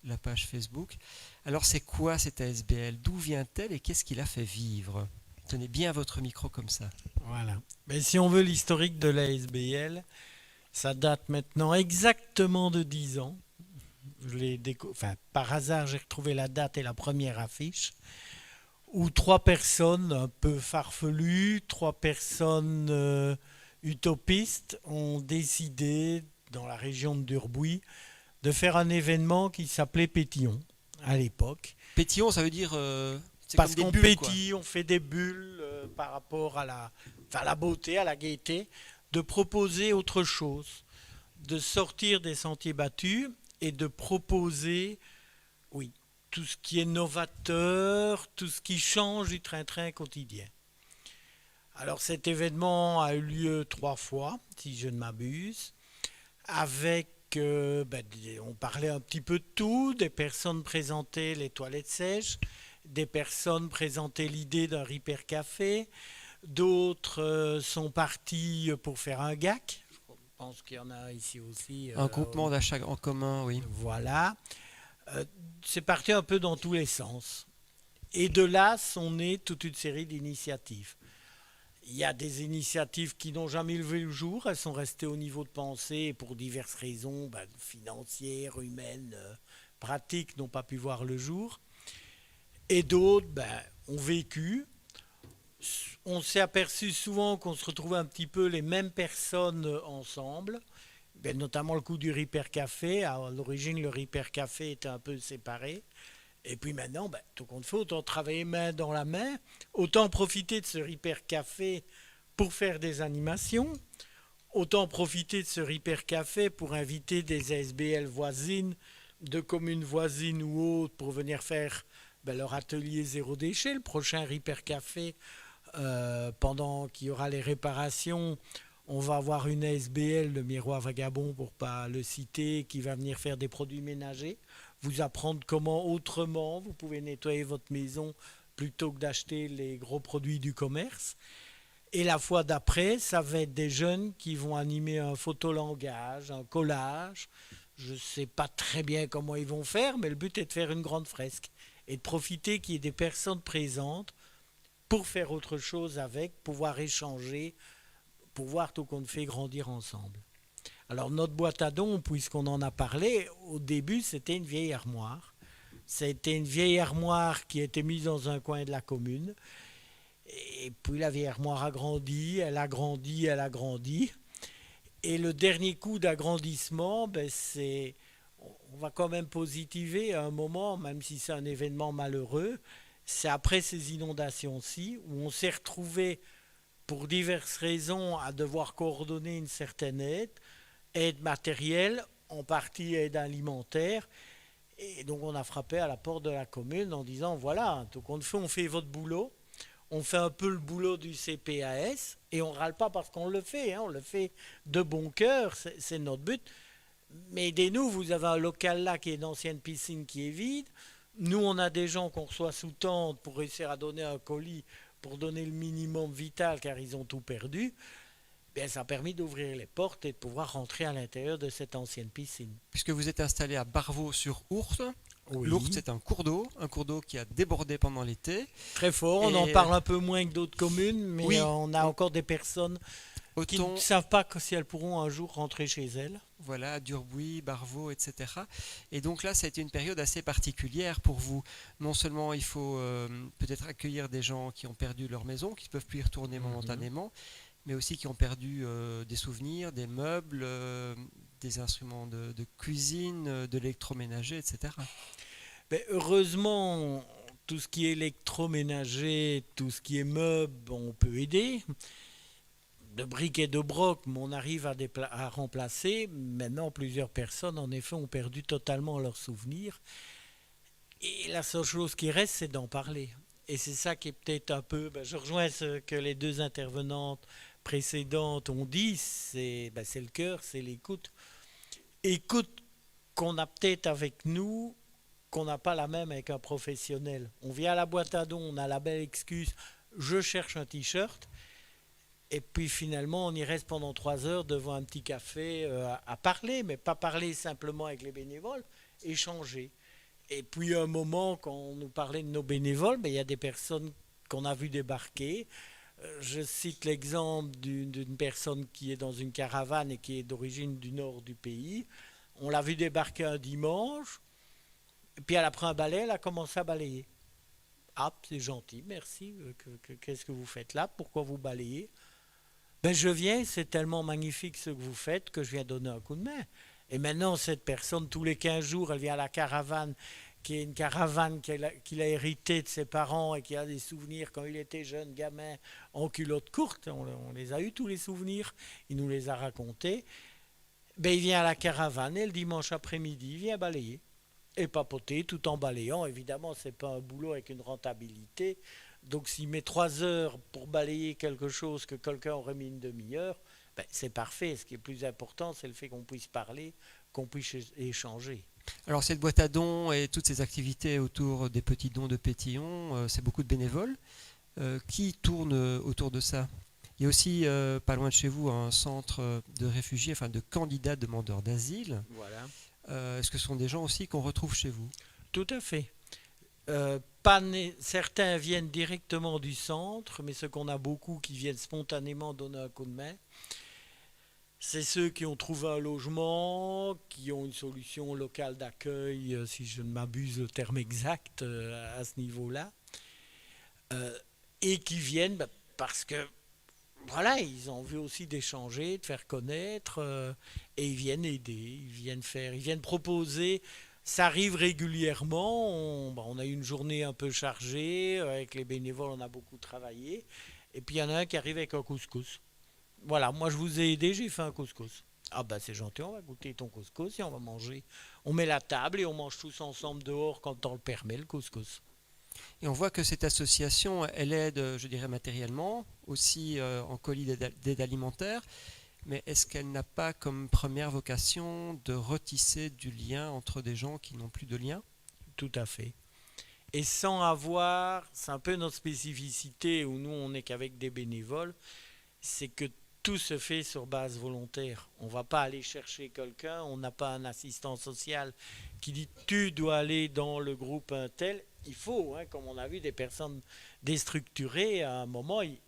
la page Facebook. Alors, c'est quoi cette ASBL? D'où vient-elle et qu'est-ce qui l'a fait vivre? Tenez bien votre micro comme ça. Voilà. Mais si on veut l'historique de l'ASBL, ça date maintenant exactement de 10 ans. Par hasard, j'ai retrouvé la date et la première affiche, où 3 personnes un peu farfelues, 3 personnes utopistes ont décidé, dans la région de Durbuy, de faire un événement qui s'appelait Pétillon, à l'époque. Pétillon, ça veut dire... parce comme qu'on des bulles, pétille, on fait des bulles par rapport à la beauté, à la gaieté, de proposer autre chose, de sortir des sentiers battus et de proposer, oui, tout ce qui est novateur, tout ce qui change du train-train quotidien. Alors cet événement a eu lieu 3 fois, si je ne m'abuse, avec, on parlait un petit peu de tout, des personnes présentaient les toilettes sèches, des personnes présentaient l'idée d'un Ripper Café, d'autres sont partis pour faire un GAC, pense qu'il y en a ici aussi. Un groupement d'achat en commun, oui. Voilà. C'est parti un peu dans tous les sens. Et de là sont nées toute une série d'initiatives. Il y a des initiatives qui n'ont jamais levé le jour, elles sont restées au niveau de pensée pour diverses raisons, financières, humaines, pratiques, n'ont pas pu voir le jour. Et d'autres ont vécu. On s'est aperçu souvent qu'on se retrouvait un petit peu les mêmes personnes ensemble, notamment le coup du Ripper Café. À l'origine, le Ripper Café était un peu séparé. Et puis maintenant, tout compte fait, autant travailler main dans la main, autant profiter de ce Ripper Café pour faire des animations, autant profiter de ce Ripper Café pour inviter des ASBL voisines, de communes voisines ou autres, pour venir faire leur atelier zéro déchet. Le prochain Ripper Café, pendant qu'il y aura les réparations, on va avoir une ASBL, le Miroir Vagabond pour pas le citer, qui va venir faire des produits ménagers, vous apprendre comment autrement vous pouvez nettoyer votre maison plutôt que d'acheter les gros produits du commerce. Et la fois d'après, ça va être des jeunes qui vont animer un photolangage, un collage. Je ne sais pas très bien comment ils vont faire, mais le but est de faire une grande fresque et de profiter qu'il y ait des personnes présentes pour faire autre chose avec, pouvoir échanger, pouvoir tout compte fait grandir ensemble. Alors notre boîte à dons, puisqu'on en a parlé, au début c'était une vieille armoire. C'était une vieille armoire qui a été mise dans un coin de la commune. Et puis la vieille armoire a grandi, elle a grandi, elle a grandi. Et le dernier coup d'agrandissement, c'est, on va quand même positiver à un moment, même si c'est un événement malheureux, c'est après ces inondations-ci, où on s'est retrouvé pour diverses raisons à devoir coordonner une certaine aide matérielle, en partie aide alimentaire. Et donc on a frappé à la porte de la commune en disant voilà, tout compte fait, on fait votre boulot, on fait un peu le boulot du CPAS et on râle pas parce qu'on le fait, on le fait de bon cœur, c'est notre but. Mais aidez-nous, vous avez un local là qui est une ancienne piscine qui est vide. Nous, on a des gens qu'on reçoit sous tente pour réussir à donner un colis, pour donner le minimum vital car ils ont tout perdu. Ça a permis d'ouvrir les portes et de pouvoir rentrer à l'intérieur de cette ancienne piscine. Puisque vous êtes installé à Barvaux-sur-Ourthe, oui. L'Ourthe c'est un cours d'eau qui a débordé pendant l'été. Très fort, on en parle un peu moins que d'autres communes, mais oui, on a encore des personnes qui ne savent pas si elles pourront un jour rentrer chez elles. Voilà, Durbuy, Barvaux, etc. Et donc là, ça a été une période assez particulière pour vous. Non seulement il faut peut-être accueillir des gens qui ont perdu leur maison, qui ne peuvent plus y retourner momentanément, mais aussi qui ont perdu des souvenirs, des meubles, des instruments de cuisine, de l'électroménager, etc. Heureusement, tout ce qui est électroménager, tout ce qui est meubles, on peut aider. De briques et de broc, on arrive à remplacer. Maintenant, plusieurs personnes, en effet, ont perdu totalement leurs souvenirs. Et la seule chose qui reste, c'est d'en parler. Et c'est ça qui est peut-être un peu... je rejoins ce que les deux intervenantes précédentes ont dit, c'est le cœur, c'est l'écoute. Écoute qu'on a peut-être avec nous, qu'on n'a pas la même avec un professionnel. On vient à la boîte à dons, on a la belle excuse, je cherche un t-shirt, et puis finalement on y reste pendant 3 heures devant un petit café à parler, mais pas parler simplement avec les bénévoles, échanger. Et puis à un moment, quand on nous parlait de nos bénévoles, il y a des personnes qu'on a vues débarquer. Je cite l'exemple d'une personne qui est dans une caravane et qui est d'origine du nord du pays. On l'a vu débarquer un dimanche, et puis elle a pris un balai, elle a commencé à balayer. Ah, c'est gentil, merci. Qu'est-ce que vous faites là? Pourquoi vous balayez? Je viens, c'est tellement magnifique ce que vous faites que je viens donner un coup de main. Et maintenant, cette personne, tous les 15 jours, elle vient à la caravane, qui est une caravane qu'il a héritée de ses parents et qui a des souvenirs quand il était jeune gamin en culotte courte. On les a eu tous les souvenirs, il nous les a racontés. Il vient à la caravane et le dimanche après-midi, il vient balayer et papoter tout en balayant. Évidemment, ce n'est pas un boulot avec une rentabilité. Donc s'il met 3 heures pour balayer quelque chose que quelqu'un aurait mis une demi-heure, c'est parfait. Ce qui est plus important, c'est le fait qu'on puisse parler, qu'on puisse échanger. Alors cette boîte à dons et toutes ces activités autour des petits dons de Pétillon, c'est beaucoup de bénévoles. Qui tournent autour de ça? Il y a aussi, pas loin de chez vous, un centre de réfugiés, enfin de candidats demandeurs d'asile. Voilà. Est-ce que ce sont des gens aussi qu'on retrouve chez vous? Tout à fait. Certains viennent directement du centre, mais ce qu'on a beaucoup qui viennent spontanément donner un coup de main, c'est ceux qui ont trouvé un logement, qui ont une solution locale d'accueil, si je ne m'abuse le terme exact à ce niveau-là, et qui viennent parce que voilà, ils ont envie aussi d'échanger, de faire connaître, et ils viennent aider, ils viennent proposer. Ça arrive régulièrement. On a eu une journée un peu chargée. Avec les bénévoles, on a beaucoup travaillé. Et puis il y en a un qui arrive avec un couscous. Voilà, moi je vous ai aidé, j'ai fait un couscous. Ah ben c'est gentil, on va goûter ton couscous et on va manger. On met la table et on mange tous ensemble dehors quand on le permet, le couscous. Et on voit que cette association, elle aide, je dirais, matériellement, aussi en colis d'aide alimentaire. Mais est-ce qu'elle n'a pas comme première vocation de retisser du lien entre des gens qui n'ont plus de lien? Tout à fait. Et sans avoir, c'est un peu notre spécificité où nous on n'est qu'avec des bénévoles, c'est que tout se fait sur base volontaire. On ne va pas aller chercher quelqu'un, on n'a pas un assistant social qui dit tu dois aller dans le groupe un tel. Il faut, comme on a vu, des personnes déstructurées, à un moment, il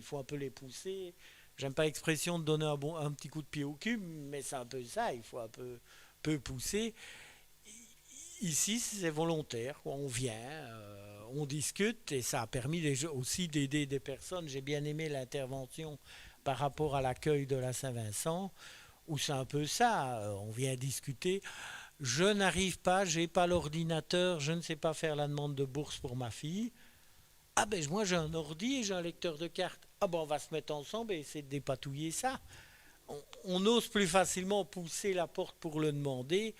faut un peu les pousser. J'aime pas l'expression de donner un petit coup de pied au cul, mais c'est un peu ça, il faut un peu pousser. Ici, c'est volontaire, on vient, on discute, et ça a permis aussi d'aider des personnes. J'ai bien aimé l'intervention par rapport à l'accueil de la Saint-Vincent, où c'est un peu ça, on vient discuter. Je n'arrive pas, j'ai pas l'ordinateur, je ne sais pas faire la demande de bourse pour ma fille. Ah ben moi j'ai un ordi et j'ai un lecteur de cartes. Ah ben on va se mettre ensemble et essayer de dépatouiller ça. On ose plus facilement pousser la porte pour le demander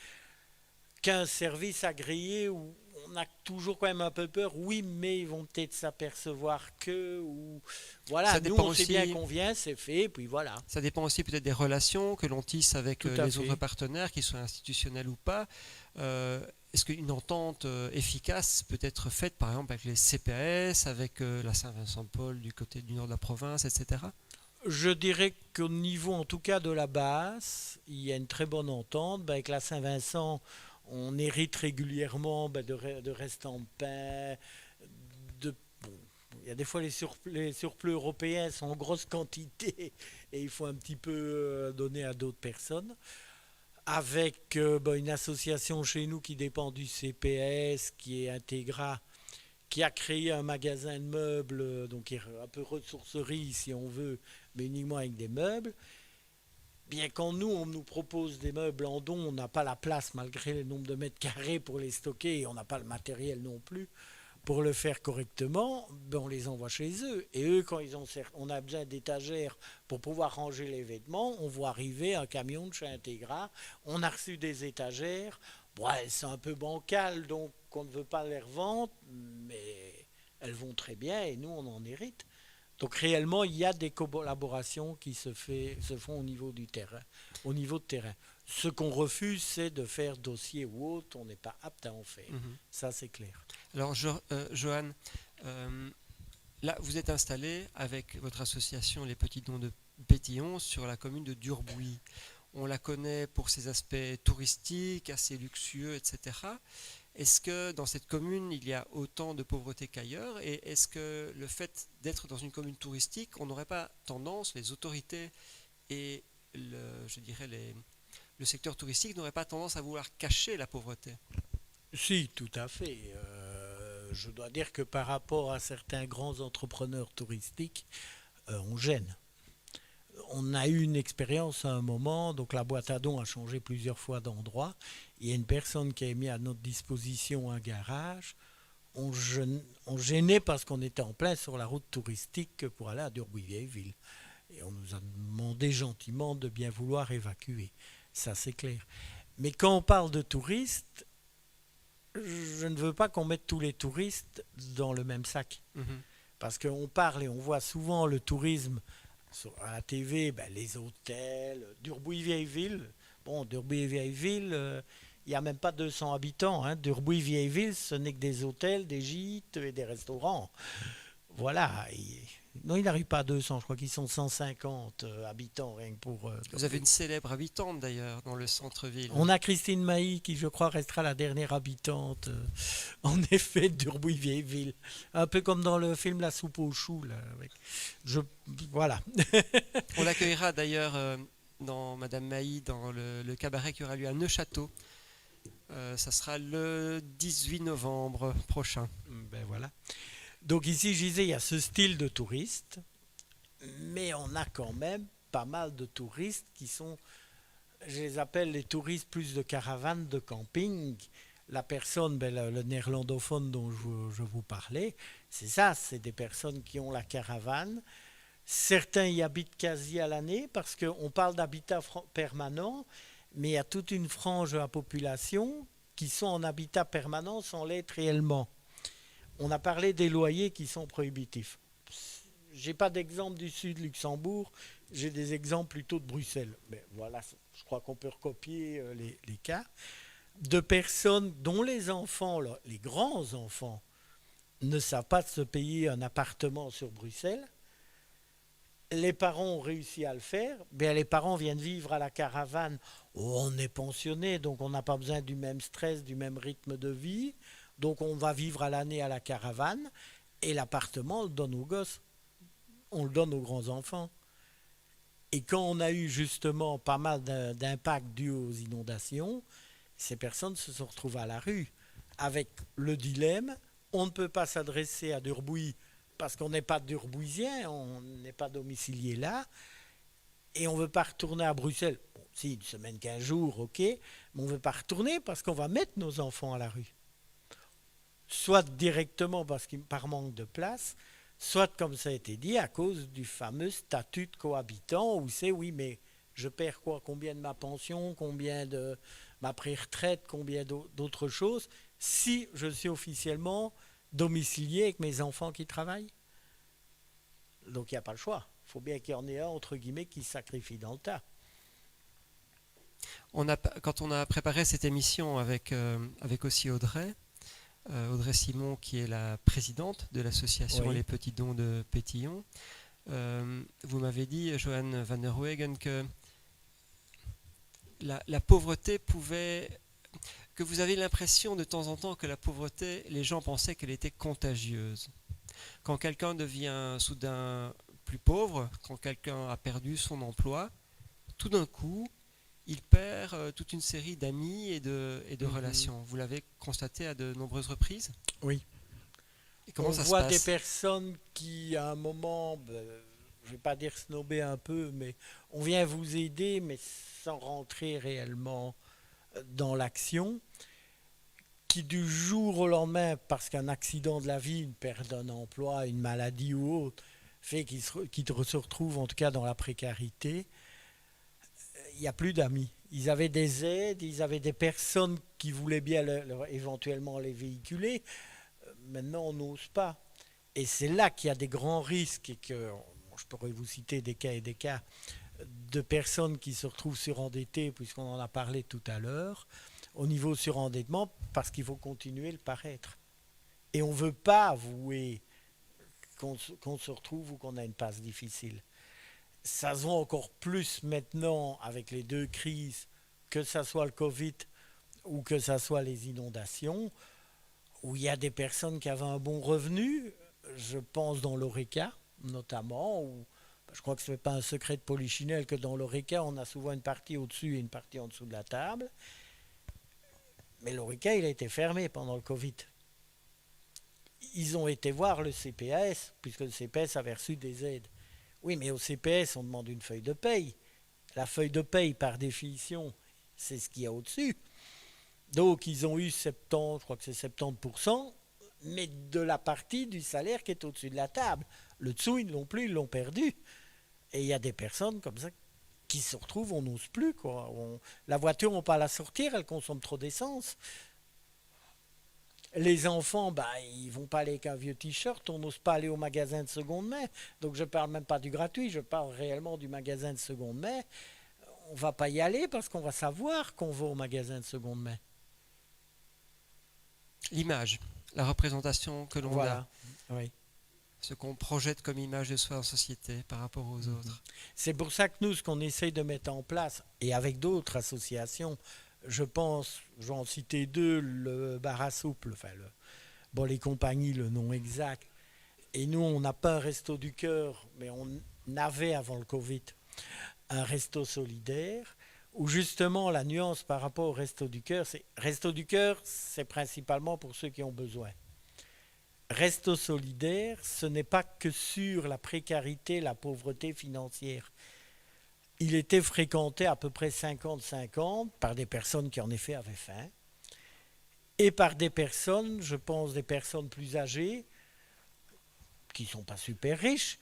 qu'un service agréé où on a toujours quand même un peu peur. Oui, mais ils vont peut-être s'apercevoir que... Ou... Voilà, nous on sait bien qu'on vient, c'est fait, puis voilà. Ça dépend aussi peut-être des relations que l'on tisse avec les autres partenaires, qu'ils soient institutionnels ou pas. Est-ce qu'une entente efficace peut être faite, par exemple, avec les CPAS, avec la Saint-Vincent-de-Paul du côté du nord de la province, etc.? Je dirais qu'au niveau, en tout cas, de la basse, il y a une très bonne entente. Avec la Saint-Vincent, on hérite régulièrement de restants de pain. Il y a des fois, les surplus européens sont en grosse quantité et il faut un petit peu donner à d'autres personnes. Avec une association chez nous qui dépend du CPS, qui est Integra, qui a créé un magasin de meubles, donc qui est un peu ressourcerie si on veut, mais uniquement avec des meubles. Bien quand on nous propose des meubles en don, on n'a pas la place malgré le nombre de mètres carrés pour les stocker et on n'a pas le matériel non plus pour le faire correctement, on les envoie chez eux. Et eux, quand on a besoin d'étagères pour pouvoir ranger les vêtements, on voit arriver un camion de chez Integra, on a reçu des étagères, c'est un peu bancal, donc on ne veut pas les revendre, mais elles vont très bien et nous, on en hérite. Donc réellement, il y a des collaborations qui se font au niveau du terrain, au niveau de terrain. Ce qu'on refuse, c'est de faire dossier ou autre, on n'est pas apte à en faire. Ça, c'est clair. Alors, Johan, là, vous êtes installé avec votre association Les Petits Dons de Pétillon sur la commune de Durbuy. On la connaît pour ses aspects touristiques, assez luxueux, etc. Est-ce que dans cette commune, il y a autant de pauvreté qu'ailleurs? Et est-ce que le fait d'être dans une commune touristique, on n'aurait pas tendance, les autorités et le secteur touristique n'aurait pas tendance à vouloir cacher la pauvreté? Si, tout à fait. Je dois dire que par rapport à certains grands entrepreneurs touristiques, on gêne. On a eu une expérience à un moment, donc la boîte à dons a changé plusieurs fois d'endroit. Il y a une personne qui a mis à notre disposition un garage. On gênait parce qu'on était en plein sur la route touristique pour aller à Durbuy-Vieilleville. Et on nous a demandé gentiment de bien vouloir évacuer. Ça, c'est clair. Mais quand on parle de touristes, je ne veux pas qu'on mette tous les touristes dans le même sac. Parce qu'on parle et on voit souvent le tourisme à la TV, les hôtels, Durbuy-Vieilleville. Bon, Durbuy-Vieilleville, il n'y a même pas 200 habitants. Durbuy-Vieilleville, ce n'est que des hôtels, des gîtes et des restaurants. Voilà. Non, ils n'arrivent pas à 200, je crois qu'ils sont 150 habitants rien que pour... Vous avez une célèbre habitante d'ailleurs dans le centre-ville. On a Christine Mailly qui, je crois, restera la dernière habitante, en effet, d'Urbuy-Vieilleville. Un peu comme dans le film La soupe aux choux. Là, voilà. On l'accueillera d'ailleurs dans Madame Mailly, dans le cabaret qui aura lieu à Neufchâteau. Ça sera le 18 novembre prochain. Ben voilà. Donc ici, je disais, il y a ce style de touriste, mais on a quand même pas mal de touristes qui sont, je les appelle les touristes plus de caravane, de camping. La personne, le néerlandophone dont je vous parlais, c'est ça, c'est des personnes qui ont la caravane. Certains y habitent quasi à l'année parce qu'on parle d'habitat permanent, mais il y a toute une frange de la population qui sont en habitat permanent sans l'être réellement. On a parlé des loyers qui sont prohibitifs. Je n'ai pas d'exemple du sud de Luxembourg, j'ai des exemples plutôt de Bruxelles. Mais voilà, je crois qu'on peut recopier les cas de personnes dont les enfants, les grands enfants, ne savent pas se payer un appartement sur Bruxelles. Les parents ont réussi à le faire. Bien, les parents viennent vivre à la caravane. On est pensionné, donc on n'a pas besoin du même stress, du même rythme de vie. Donc on va vivre à l'année à la caravane. Et l'appartement, on le donne aux gosses. On le donne aux grands-enfants. Et quand on a eu justement pas mal d'impacts dus aux inondations, ces personnes se sont retrouvées à la rue. Avec le dilemme, on ne peut pas s'adresser à d'Urbuy parce qu'on n'est pas d'Urbuisien, on n'est pas domicilié là, et on ne veut pas retourner à Bruxelles. Bon, si, une semaine, 15 jours, ok, mais on ne veut pas retourner parce qu'on va mettre nos enfants à la rue. Soit directement par manque de place, soit, comme ça a été dit, à cause du fameux statut de cohabitant, où c'est, oui, mais je perds quoi? Combien de ma pension, combien de ma pré-retraite, combien d'autres choses, si je suis officiellement domicilié avec mes enfants qui travaillent. Donc il n'y a pas le choix. Il faut bien qu'il y en ait un, entre guillemets, qui se sacrifie dans le tas. Quand on a préparé cette émission avec aussi Audrey Simon, qui est la présidente de l'association Oui. Les Petits Dons de Pétillon, vous m'avez dit, Johan van der Wegen, que la pauvreté pouvait... que vous avez l'impression de temps en temps que la pauvreté, les gens pensaient qu'elle était contagieuse. Quand quelqu'un devient soudain plus pauvre, quand quelqu'un a perdu son emploi, tout d'un coup, il perd toute une série d'amis et de relations. Vous l'avez constaté à de nombreuses reprises? Oui. Et comment ça se voit passe? des personnes qui, à un moment, je ne vais pas dire snober un peu, mais on vient vous aider, mais sans rentrer réellement dans l'action, qui du jour au lendemain, parce qu'un accident de la vie, une perte d'un emploi, une maladie ou autre, fait qu'ils se retrouvent en tout cas dans la précarité, il n'y a plus d'amis. Ils avaient des aides, ils avaient des personnes qui voulaient bien éventuellement les véhiculer. Maintenant, on n'ose pas. Et c'est là qu'il y a des grands risques et que, je pourrais vous citer des cas et des cas, de personnes qui se retrouvent surendettées, puisqu'on en a parlé tout à l'heure, au niveau surendettement, parce qu'il faut continuer le paraître. Et on ne veut pas avouer qu'on se retrouve ou qu'on a une passe difficile. Ça se voit encore plus maintenant avec les deux crises, que ce soit le Covid ou que ce soit les inondations, où il y a des personnes qui avaient un bon revenu, je pense dans l'Oreca notamment, où je crois que ce n'est pas un secret de polichinelle que dans l'Oreca, on a souvent une partie au-dessus et une partie en dessous de la table. Mais l'Oreca, il a été fermé pendant le Covid. Ils ont été voir le CPS, puisque le CPS avait reçu des aides. Oui, mais au CPS, on demande une feuille de paye. La feuille de paye, par définition, c'est ce qu'il y a au-dessus. Donc, ils ont eu 70, je crois que c'est 70%, mais de la partie du salaire qui est au-dessus de la table. Le dessous, ils ne l'ont plus, ils l'ont perdu. Et il y a des personnes comme ça qui se retrouvent, on n'ose plus, quoi. La voiture, on ne peut pas la sortir, elle consomme trop d'essence. Les enfants, ils ne vont pas aller avec un vieux t-shirt, on n'ose pas aller au magasin de seconde main. Donc je ne parle même pas du gratuit, je parle réellement du magasin de seconde main. On ne va pas y aller parce qu'on va savoir qu'on va au magasin de seconde main. L'image, la représentation que l'on a. Oui. ce qu'on projette comme image de soi en société par rapport aux autres. C'est pour ça que nous, ce qu'on essaye de mettre en place, et avec d'autres associations, je pense, je vais en citer deux, le bar à soupe, les compagnies, le nom exact. Et nous, on n'a pas un resto du cœur, mais on avait avant le Covid un resto solidaire, où justement la nuance par rapport au resto du cœur, c'est principalement pour ceux qui ont besoin. Resto solidaire, ce n'est pas que sur la précarité, la pauvreté financière. Il était fréquenté à peu près 50-50 par des personnes qui en effet avaient faim et par des personnes, je pense des personnes plus âgées, qui ne sont pas super riches,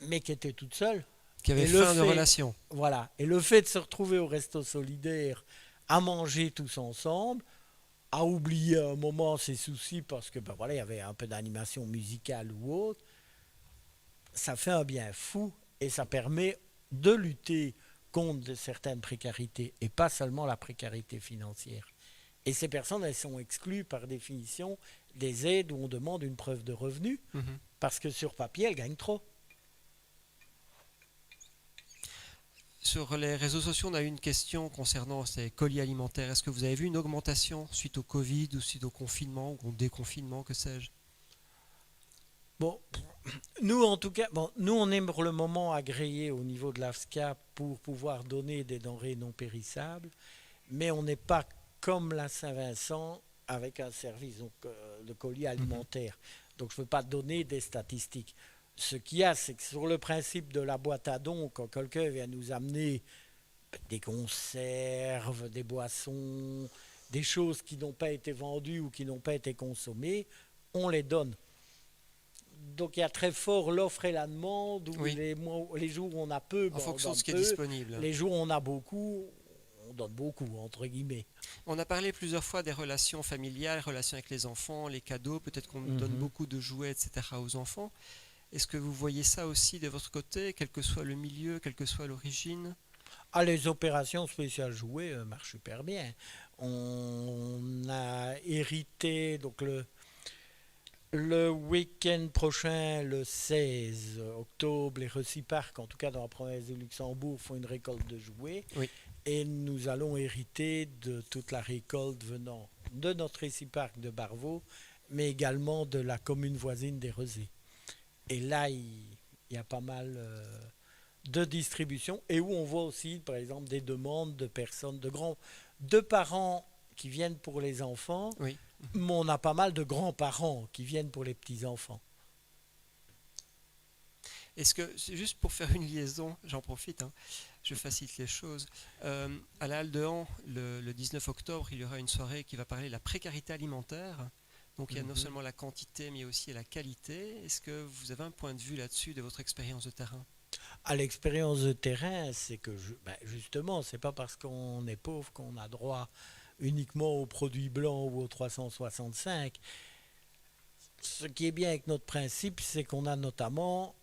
mais qui étaient toutes seules. Qui avaient faim de relation. Voilà. Et le fait de se retrouver au resto solidaire, à manger tous ensemble, à oublier un moment ses soucis parce que il y avait un peu d'animation musicale ou autre, ça fait un bien fou et ça permet de lutter contre certaines précarités et pas seulement la précarité financière. Et ces personnes, elles sont exclues par définition des aides où on demande une preuve de revenu parce que sur papier, elles gagnent trop. Sur les réseaux sociaux, on a eu une question concernant ces colis alimentaires. Est-ce que vous avez vu une augmentation suite au Covid ou suite au confinement ou au déconfinement, que sais-je? Bon, nous en tout cas, nous on est pour le moment agréés au niveau de l'AFSCA pour pouvoir donner des denrées non périssables, mais on n'est pas comme la Saint-Vincent avec un service de colis alimentaire. Donc je ne veux pas donner des statistiques. Ce qu'il y a, c'est que sur le principe de la boîte à dons, quand quelqu'un vient nous amener des conserves, des boissons, des choses qui n'ont pas été vendues ou qui n'ont pas été consommées, on les donne. Donc il y a très fort l'offre et la demande, où les jours où on a peu, en fonction on de ce qui peu, est disponible. Les jours où on a beaucoup, on donne beaucoup, entre guillemets. On a parlé plusieurs fois des relations familiales, relations avec les enfants, les cadeaux, peut-être qu'on donne beaucoup de jouets, etc. aux enfants. Est-ce que vous voyez ça aussi de votre côté, quel que soit le milieu, quelle que soit l'origine? Les opérations spéciales jouets marchent super bien. On a hérité, donc le week-end prochain, le 16 octobre, les Reciparc, en tout cas dans la province de Luxembourg, font une récolte de jouets. Oui. Et nous allons hériter de toute la récolte venant de notre Reciparc de Barvaux, mais également de la commune voisine des Rezés. Et là, il y a pas mal de distribution et où on voit aussi, par exemple, des demandes de personnes, de parents qui viennent pour les enfants, Oui. mais on a pas mal de grands-parents qui viennent pour les petits-enfants. Est-ce que, c'est juste pour faire une liaison, j'en profite, je facilite les choses. À la Halle de Han, le 19 octobre, il y aura une soirée qui va parler de la précarité alimentaire. Donc il y a non seulement la quantité, mais aussi la qualité. Est-ce que vous avez un point de vue là-dessus de votre expérience de terrain? À l'expérience de terrain, c'est que justement, c'est pas parce qu'on est pauvre qu'on a droit uniquement aux produits blancs ou aux 365. Ce qui est bien avec notre principe, c'est qu'on a notamment,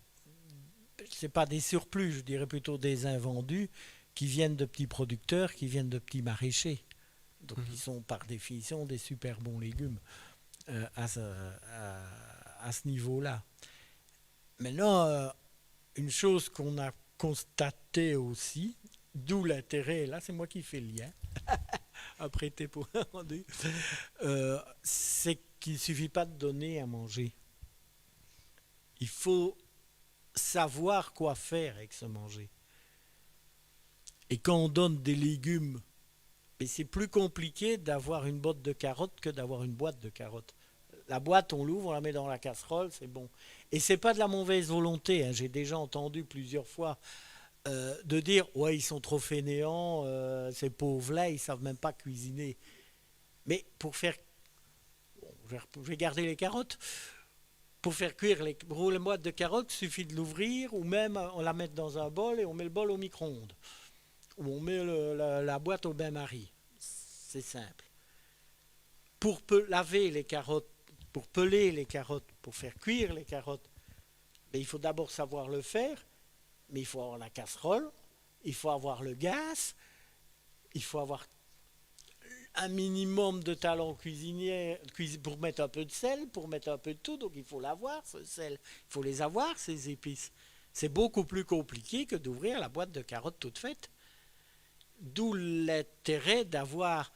c'est pas des surplus, je dirais plutôt des invendus qui viennent de petits producteurs, qui viennent de petits maraîchers. Donc ils sont par définition des super bons légumes. À ce niveau-là. Maintenant, une chose qu'on a constatée aussi, d'où l'intérêt, là c'est moi qui fais le lien, apprêté pour un rendu, c'est qu'il ne suffit pas de donner à manger. Il faut savoir quoi faire avec ce manger. Et quand on donne des légumes, mais c'est plus compliqué d'avoir une botte de carottes que d'avoir une boîte de carottes. La boîte, on l'ouvre, on la met dans la casserole, c'est bon. Et c'est pas de la mauvaise volonté. J'ai déjà entendu plusieurs fois de dire « Ouais, ils sont trop fainéants, ces pauvres-là, ils savent même pas cuisiner. » Mais pour faire... Bon, je vais garder les carottes. Pour faire cuire les boîtes de carottes, il suffit de l'ouvrir ou même on la met dans un bol et on met le bol au micro-ondes. Ou on met la boîte au bain-marie. C'est simple. Pour laver les carottes, pour peler les carottes, pour faire cuire les carottes, il faut d'abord savoir le faire, mais il faut avoir la casserole, il faut avoir le gaz, il faut avoir un minimum de talent cuisinier pour mettre un peu de sel, pour mettre un peu de tout. Donc il faut l'avoir, ce sel. Il faut les avoir, ces épices. C'est beaucoup plus compliqué que d'ouvrir la boîte de carottes toute faite. D'où l'intérêt d'avoir,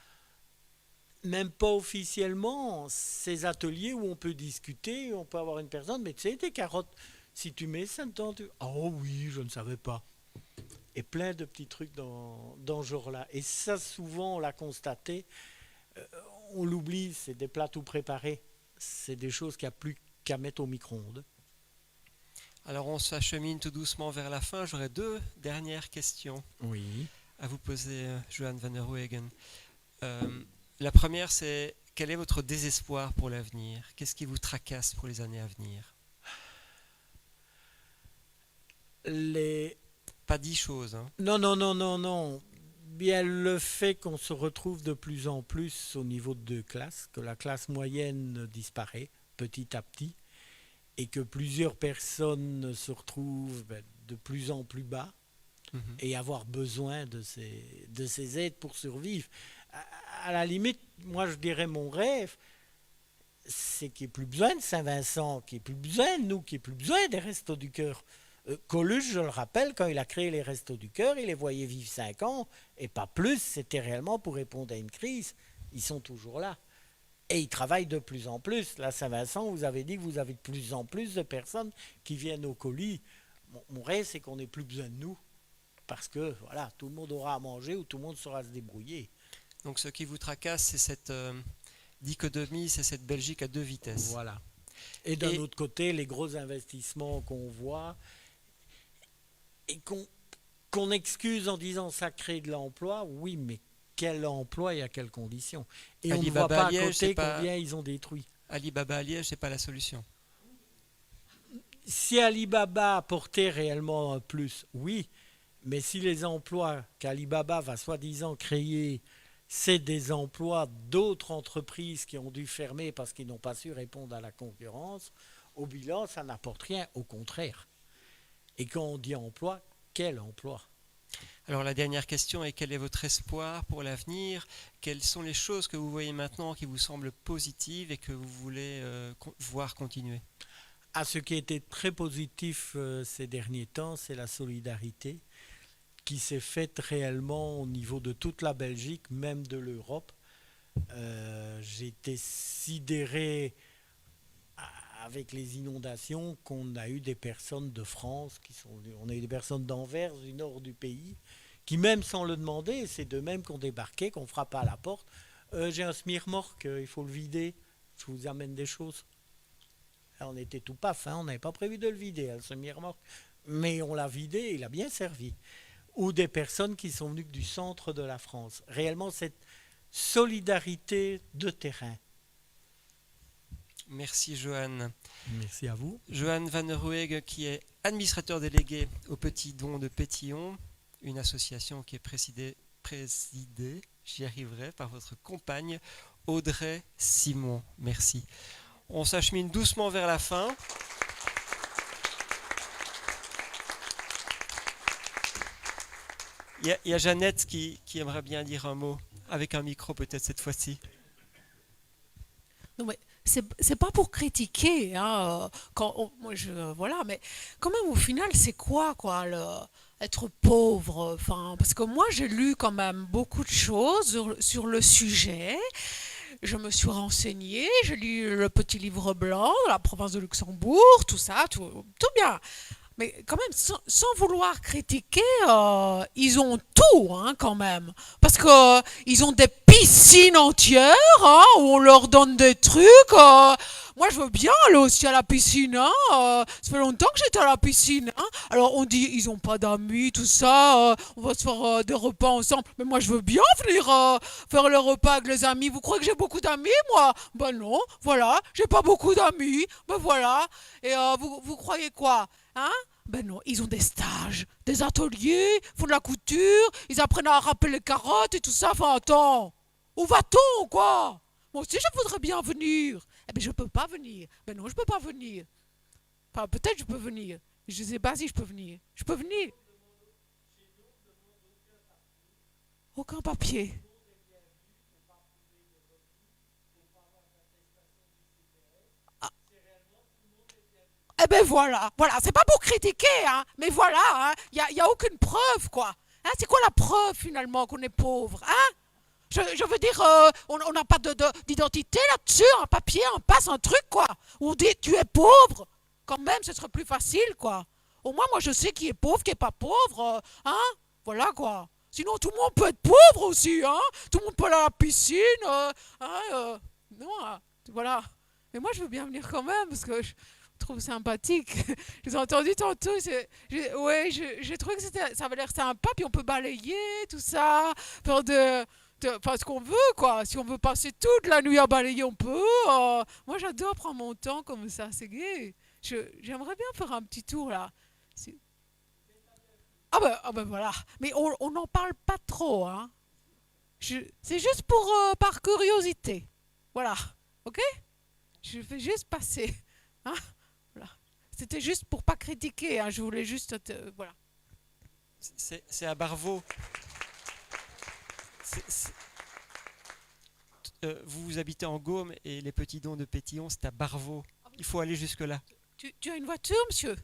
même pas officiellement, ces ateliers où on peut discuter, on peut avoir une personne, mais tu sais, tes carottes, si tu mets ça dedans, oh oui, je ne savais pas. Et plein de petits trucs dans ce genre-là. Et ça, souvent, on l'a constaté, on l'oublie, c'est des plats tout préparés. C'est des choses qu'il n'y a plus qu'à mettre au micro-ondes. Alors on s'achemine tout doucement vers la fin. J'aurais 2 dernières questions Oui. à vous poser, Johan van der Wegen. La première, c'est quel est votre désespoir pour l'avenir? Qu'est-ce qui vous tracasse pour les années à venir? Pas 10 choses. Hein. Non. Bien le fait qu'on se retrouve de plus en plus au niveau de 2 classes, que la classe moyenne disparaît petit à petit, et que plusieurs personnes se retrouvent de plus en plus bas, et avoir besoin de ces aides pour survivre. À la limite, moi je dirais mon rêve, c'est qu'il n'y ait plus besoin de Saint-Vincent, qu'il n'y ait plus besoin de nous, qu'il n'y ait plus besoin des Restos du Cœur. Coluche, je le rappelle, quand il a créé les Restos du Cœur, il les voyait vivre 5 ans, et pas plus, c'était réellement pour répondre à une crise. Ils sont toujours là. Et ils travaillent de plus en plus. Là, Saint-Vincent, vous avez dit que vous avez de plus en plus de personnes qui viennent au colis. Mon rêve, c'est qu'on n'ait plus besoin de nous. Parce que, voilà, tout le monde aura à manger ou tout le monde saura se débrouiller. Donc ce qui vous tracasse, c'est cette dichotomie, c'est cette Belgique à 2 vitesses. Voilà. Et d'un autre côté, les gros investissements qu'on voit et qu'on excuse en disant ça crée de l'emploi, oui, mais quel emploi et à quelles conditions? Et on ne voit pas à côté combien ils ont détruit. Alibaba à Liège, ce n'est pas la solution. Si Alibaba apportait réellement un plus, oui, mais si les emplois qu'Alibaba va soi-disant créer, c'est des emplois d'autres entreprises qui ont dû fermer parce qu'ils n'ont pas su répondre à la concurrence, au bilan, ça n'apporte rien, au contraire. Et quand on dit emploi, quel emploi? Alors la dernière question est quel est votre espoir pour l'avenir? Quelles sont les choses que vous voyez maintenant qui vous semblent positives et que vous voulez voir continuer? Ce qui a été très positif ces derniers temps, c'est la solidarité qui s'est faite réellement au niveau de toute la Belgique, même de l'Europe. J'ai été sidéré avec les inondations qu'on a eu des personnes de France, on a eu des personnes d'Anvers, du nord du pays, qui même sans le demander, c'est d'eux-mêmes qu'on débarquait, qu'on frappait à la porte. J'ai un smirmorque, il faut le vider, je vous amène des choses. Alors, on était tout paf, on n'avait pas prévu de le vider, ce smirmorque, mais on l'a vidé et il a bien servi. Ou des personnes qui sont venues du centre de la France. Réellement, cette solidarité de terrain. Merci Johan. Merci à vous. Johan van der Wegen qui est administrateur délégué au Petit Don de Pétillon, une association qui est présidée, j'y arriverai, par votre compagne Audrey Simon. Merci. On s'achemine doucement vers la fin. Il y a Jeannette qui aimerait bien dire un mot, avec un micro peut-être cette fois-ci. Non, mais c'est pas pour critiquer, hein, voilà, mais quand même au final c'est quoi être pauvre, enfin, parce que moi j'ai lu quand même beaucoup de choses sur le sujet. Je me suis renseignée, j'ai lu le petit livre blanc de la province de Luxembourg, tout ça, tout bien. Mais quand même, sans vouloir critiquer, ils ont tout, hein, quand même. Parce qu'ils ont des piscines entières, hein, où on leur donne des trucs. Moi, je veux bien aller aussi à la piscine. Hein, ça fait longtemps que j'étais à la piscine. Hein. Alors, on dit, ils n'ont pas d'amis, tout ça. On va se faire des repas ensemble. Mais moi, je veux bien venir faire le repas avec les amis. Vous croyez que j'ai beaucoup d'amis, moi? Ben non, voilà, j'ai pas beaucoup d'amis. Ben voilà. Et vous croyez quoi? Hein? Ben non, ils ont des stages, des ateliers, font de la couture, ils apprennent à râper les carottes et tout ça. Enfin, attends, où va-t-on, quoi? Moi aussi, je voudrais bien venir. Eh ben, je peux pas venir. Ben non, je peux pas venir. Enfin, peut-être je peux venir. Je sais pas si je peux venir. Je peux venir. Aucun papier. Eh ben voilà, c'est pas pour critiquer, hein, mais voilà, y a aucune preuve, quoi. Hein, c'est quoi la preuve, finalement, qu'on est pauvre, hein? Je veux dire, on n'a pas d'identité là-dessus, un papier, un passe, un truc, quoi. Où on dit, tu es pauvre. Quand même, ce serait plus facile, quoi. Au moins, moi, je sais qui est pauvre, qui est pas pauvre, hein. Voilà, quoi. Sinon, tout le monde peut être pauvre aussi, hein. Tout le monde peut aller à la piscine, non, voilà. Mais moi, je veux bien venir quand même, parce que je trouve sympathique. Je vous ai entendu tantôt, j'ai trouvé que ça avait l'air sympa, puis on peut balayer, tout ça, faire enfin, ce qu'on veut, quoi. Si on veut passer toute la nuit à balayer, on peut. Moi, j'adore prendre mon temps comme ça, c'est gai. J'aimerais bien faire un petit tour, là. Ah ben voilà. Mais on n'en parle pas trop, hein. C'est juste par curiosité. Voilà. Ok? Je fais juste passer. Hein? Voilà. C'était juste pour pas critiquer, hein. Je voulais juste... voilà. C'est à Barvaux. Vous habitez en Gaume et les petits dons de Pétillon, c'est à Barvaux. Il faut aller jusque-là. Tu as une voiture, monsieur?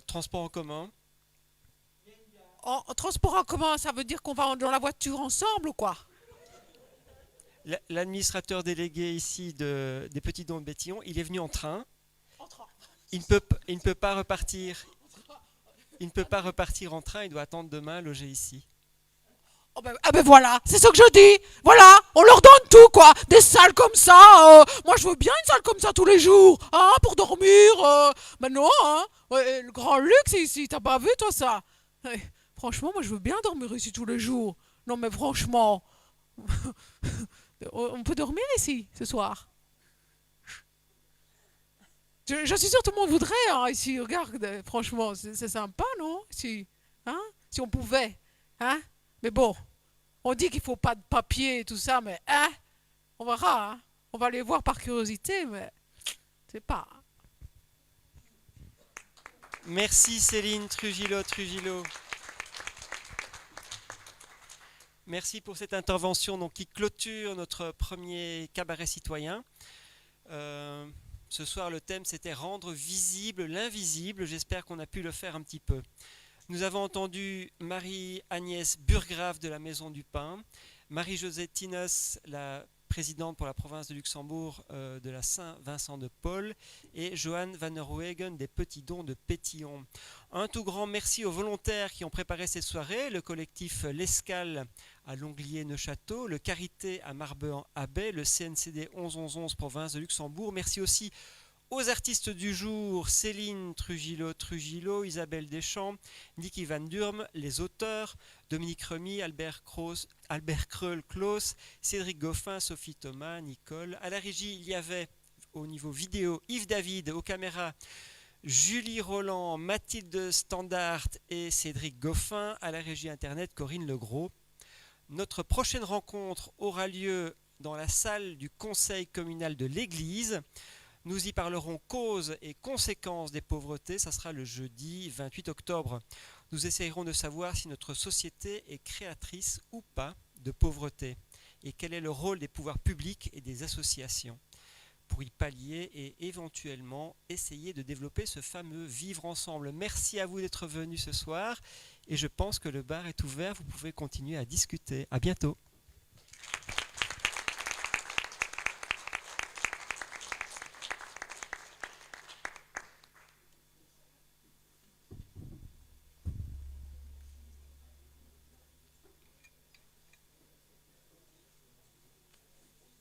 Transport en commun. En transport en commun, ça veut dire qu'on va dans la voiture ensemble ou quoi? L'administrateur délégué ici des petits dons de Pétillon, il est venu en train. Il ne peut pas repartir. Il ne peut pas repartir en train, il doit attendre demain, loger ici. Ah ben voilà, c'est ce que je dis. Voilà, on leur donne tout, quoi. Des salles comme ça. Moi, je veux bien une salle comme ça tous les jours, hein, pour dormir. Ben non, hein. Ouais, le grand luxe ici, t'as pas vu, toi, ça? Franchement, moi, je veux bien dormir ici tous les jours. Non, mais franchement, on peut dormir ici ce soir. Je suis sûre que tout le monde voudrait, hein, ici. Regarde, franchement, c'est sympa, non? Si, hein? Si on pouvait, hein? Mais bon, on dit qu'il faut pas de papier et tout ça, mais hein? On verra, hein? On va aller voir par curiosité, mais c'est pas. Merci Céline Trujillo. Merci pour cette intervention donc, qui clôture notre premier cabaret citoyen. Ce soir, le thème, c'était rendre visible l'invisible. J'espère qu'on a pu le faire un petit peu. Nous avons entendu Marie-Agnès Burgrave de la Maison du Pain, Marie-Josée Tinos, la présidente pour la province de Luxembourg de la Saint-Vincent de Paul, et Johan van der Wegen des Petits Dons de Pétillon. Un tout grand merci aux volontaires qui ont préparé cette soirée, le collectif L'Escale à Longlier-Neuchâteau, le Carité à Marbehan-Abbé, le CNCD 1111 province de Luxembourg. Merci aussi aux artistes du jour, Céline Trujillo, Isabelle Deschamps, Niki Van Durm, les auteurs, Dominique Remy, Albert Kreul-Klaus, Cédric Goffin, Sophie Thomas, Nicole. À la régie, il y avait au niveau vidéo Yves David, aux caméras Julie Roland, Mathilde Standard et Cédric Goffin. À la régie internet, Corinne Legros. Notre prochaine rencontre aura lieu dans la salle du conseil communal de l'église. Nous y parlerons causes et conséquences des pauvretés. Ça sera le jeudi 28 octobre. Nous essayerons de savoir si notre société est créatrice ou pas de pauvreté et quel est le rôle des pouvoirs publics et des associations pour y pallier et éventuellement essayer de développer ce fameux vivre ensemble. Merci à vous d'être venus ce soir et je pense que le bar est ouvert. Vous pouvez continuer à discuter. À bientôt.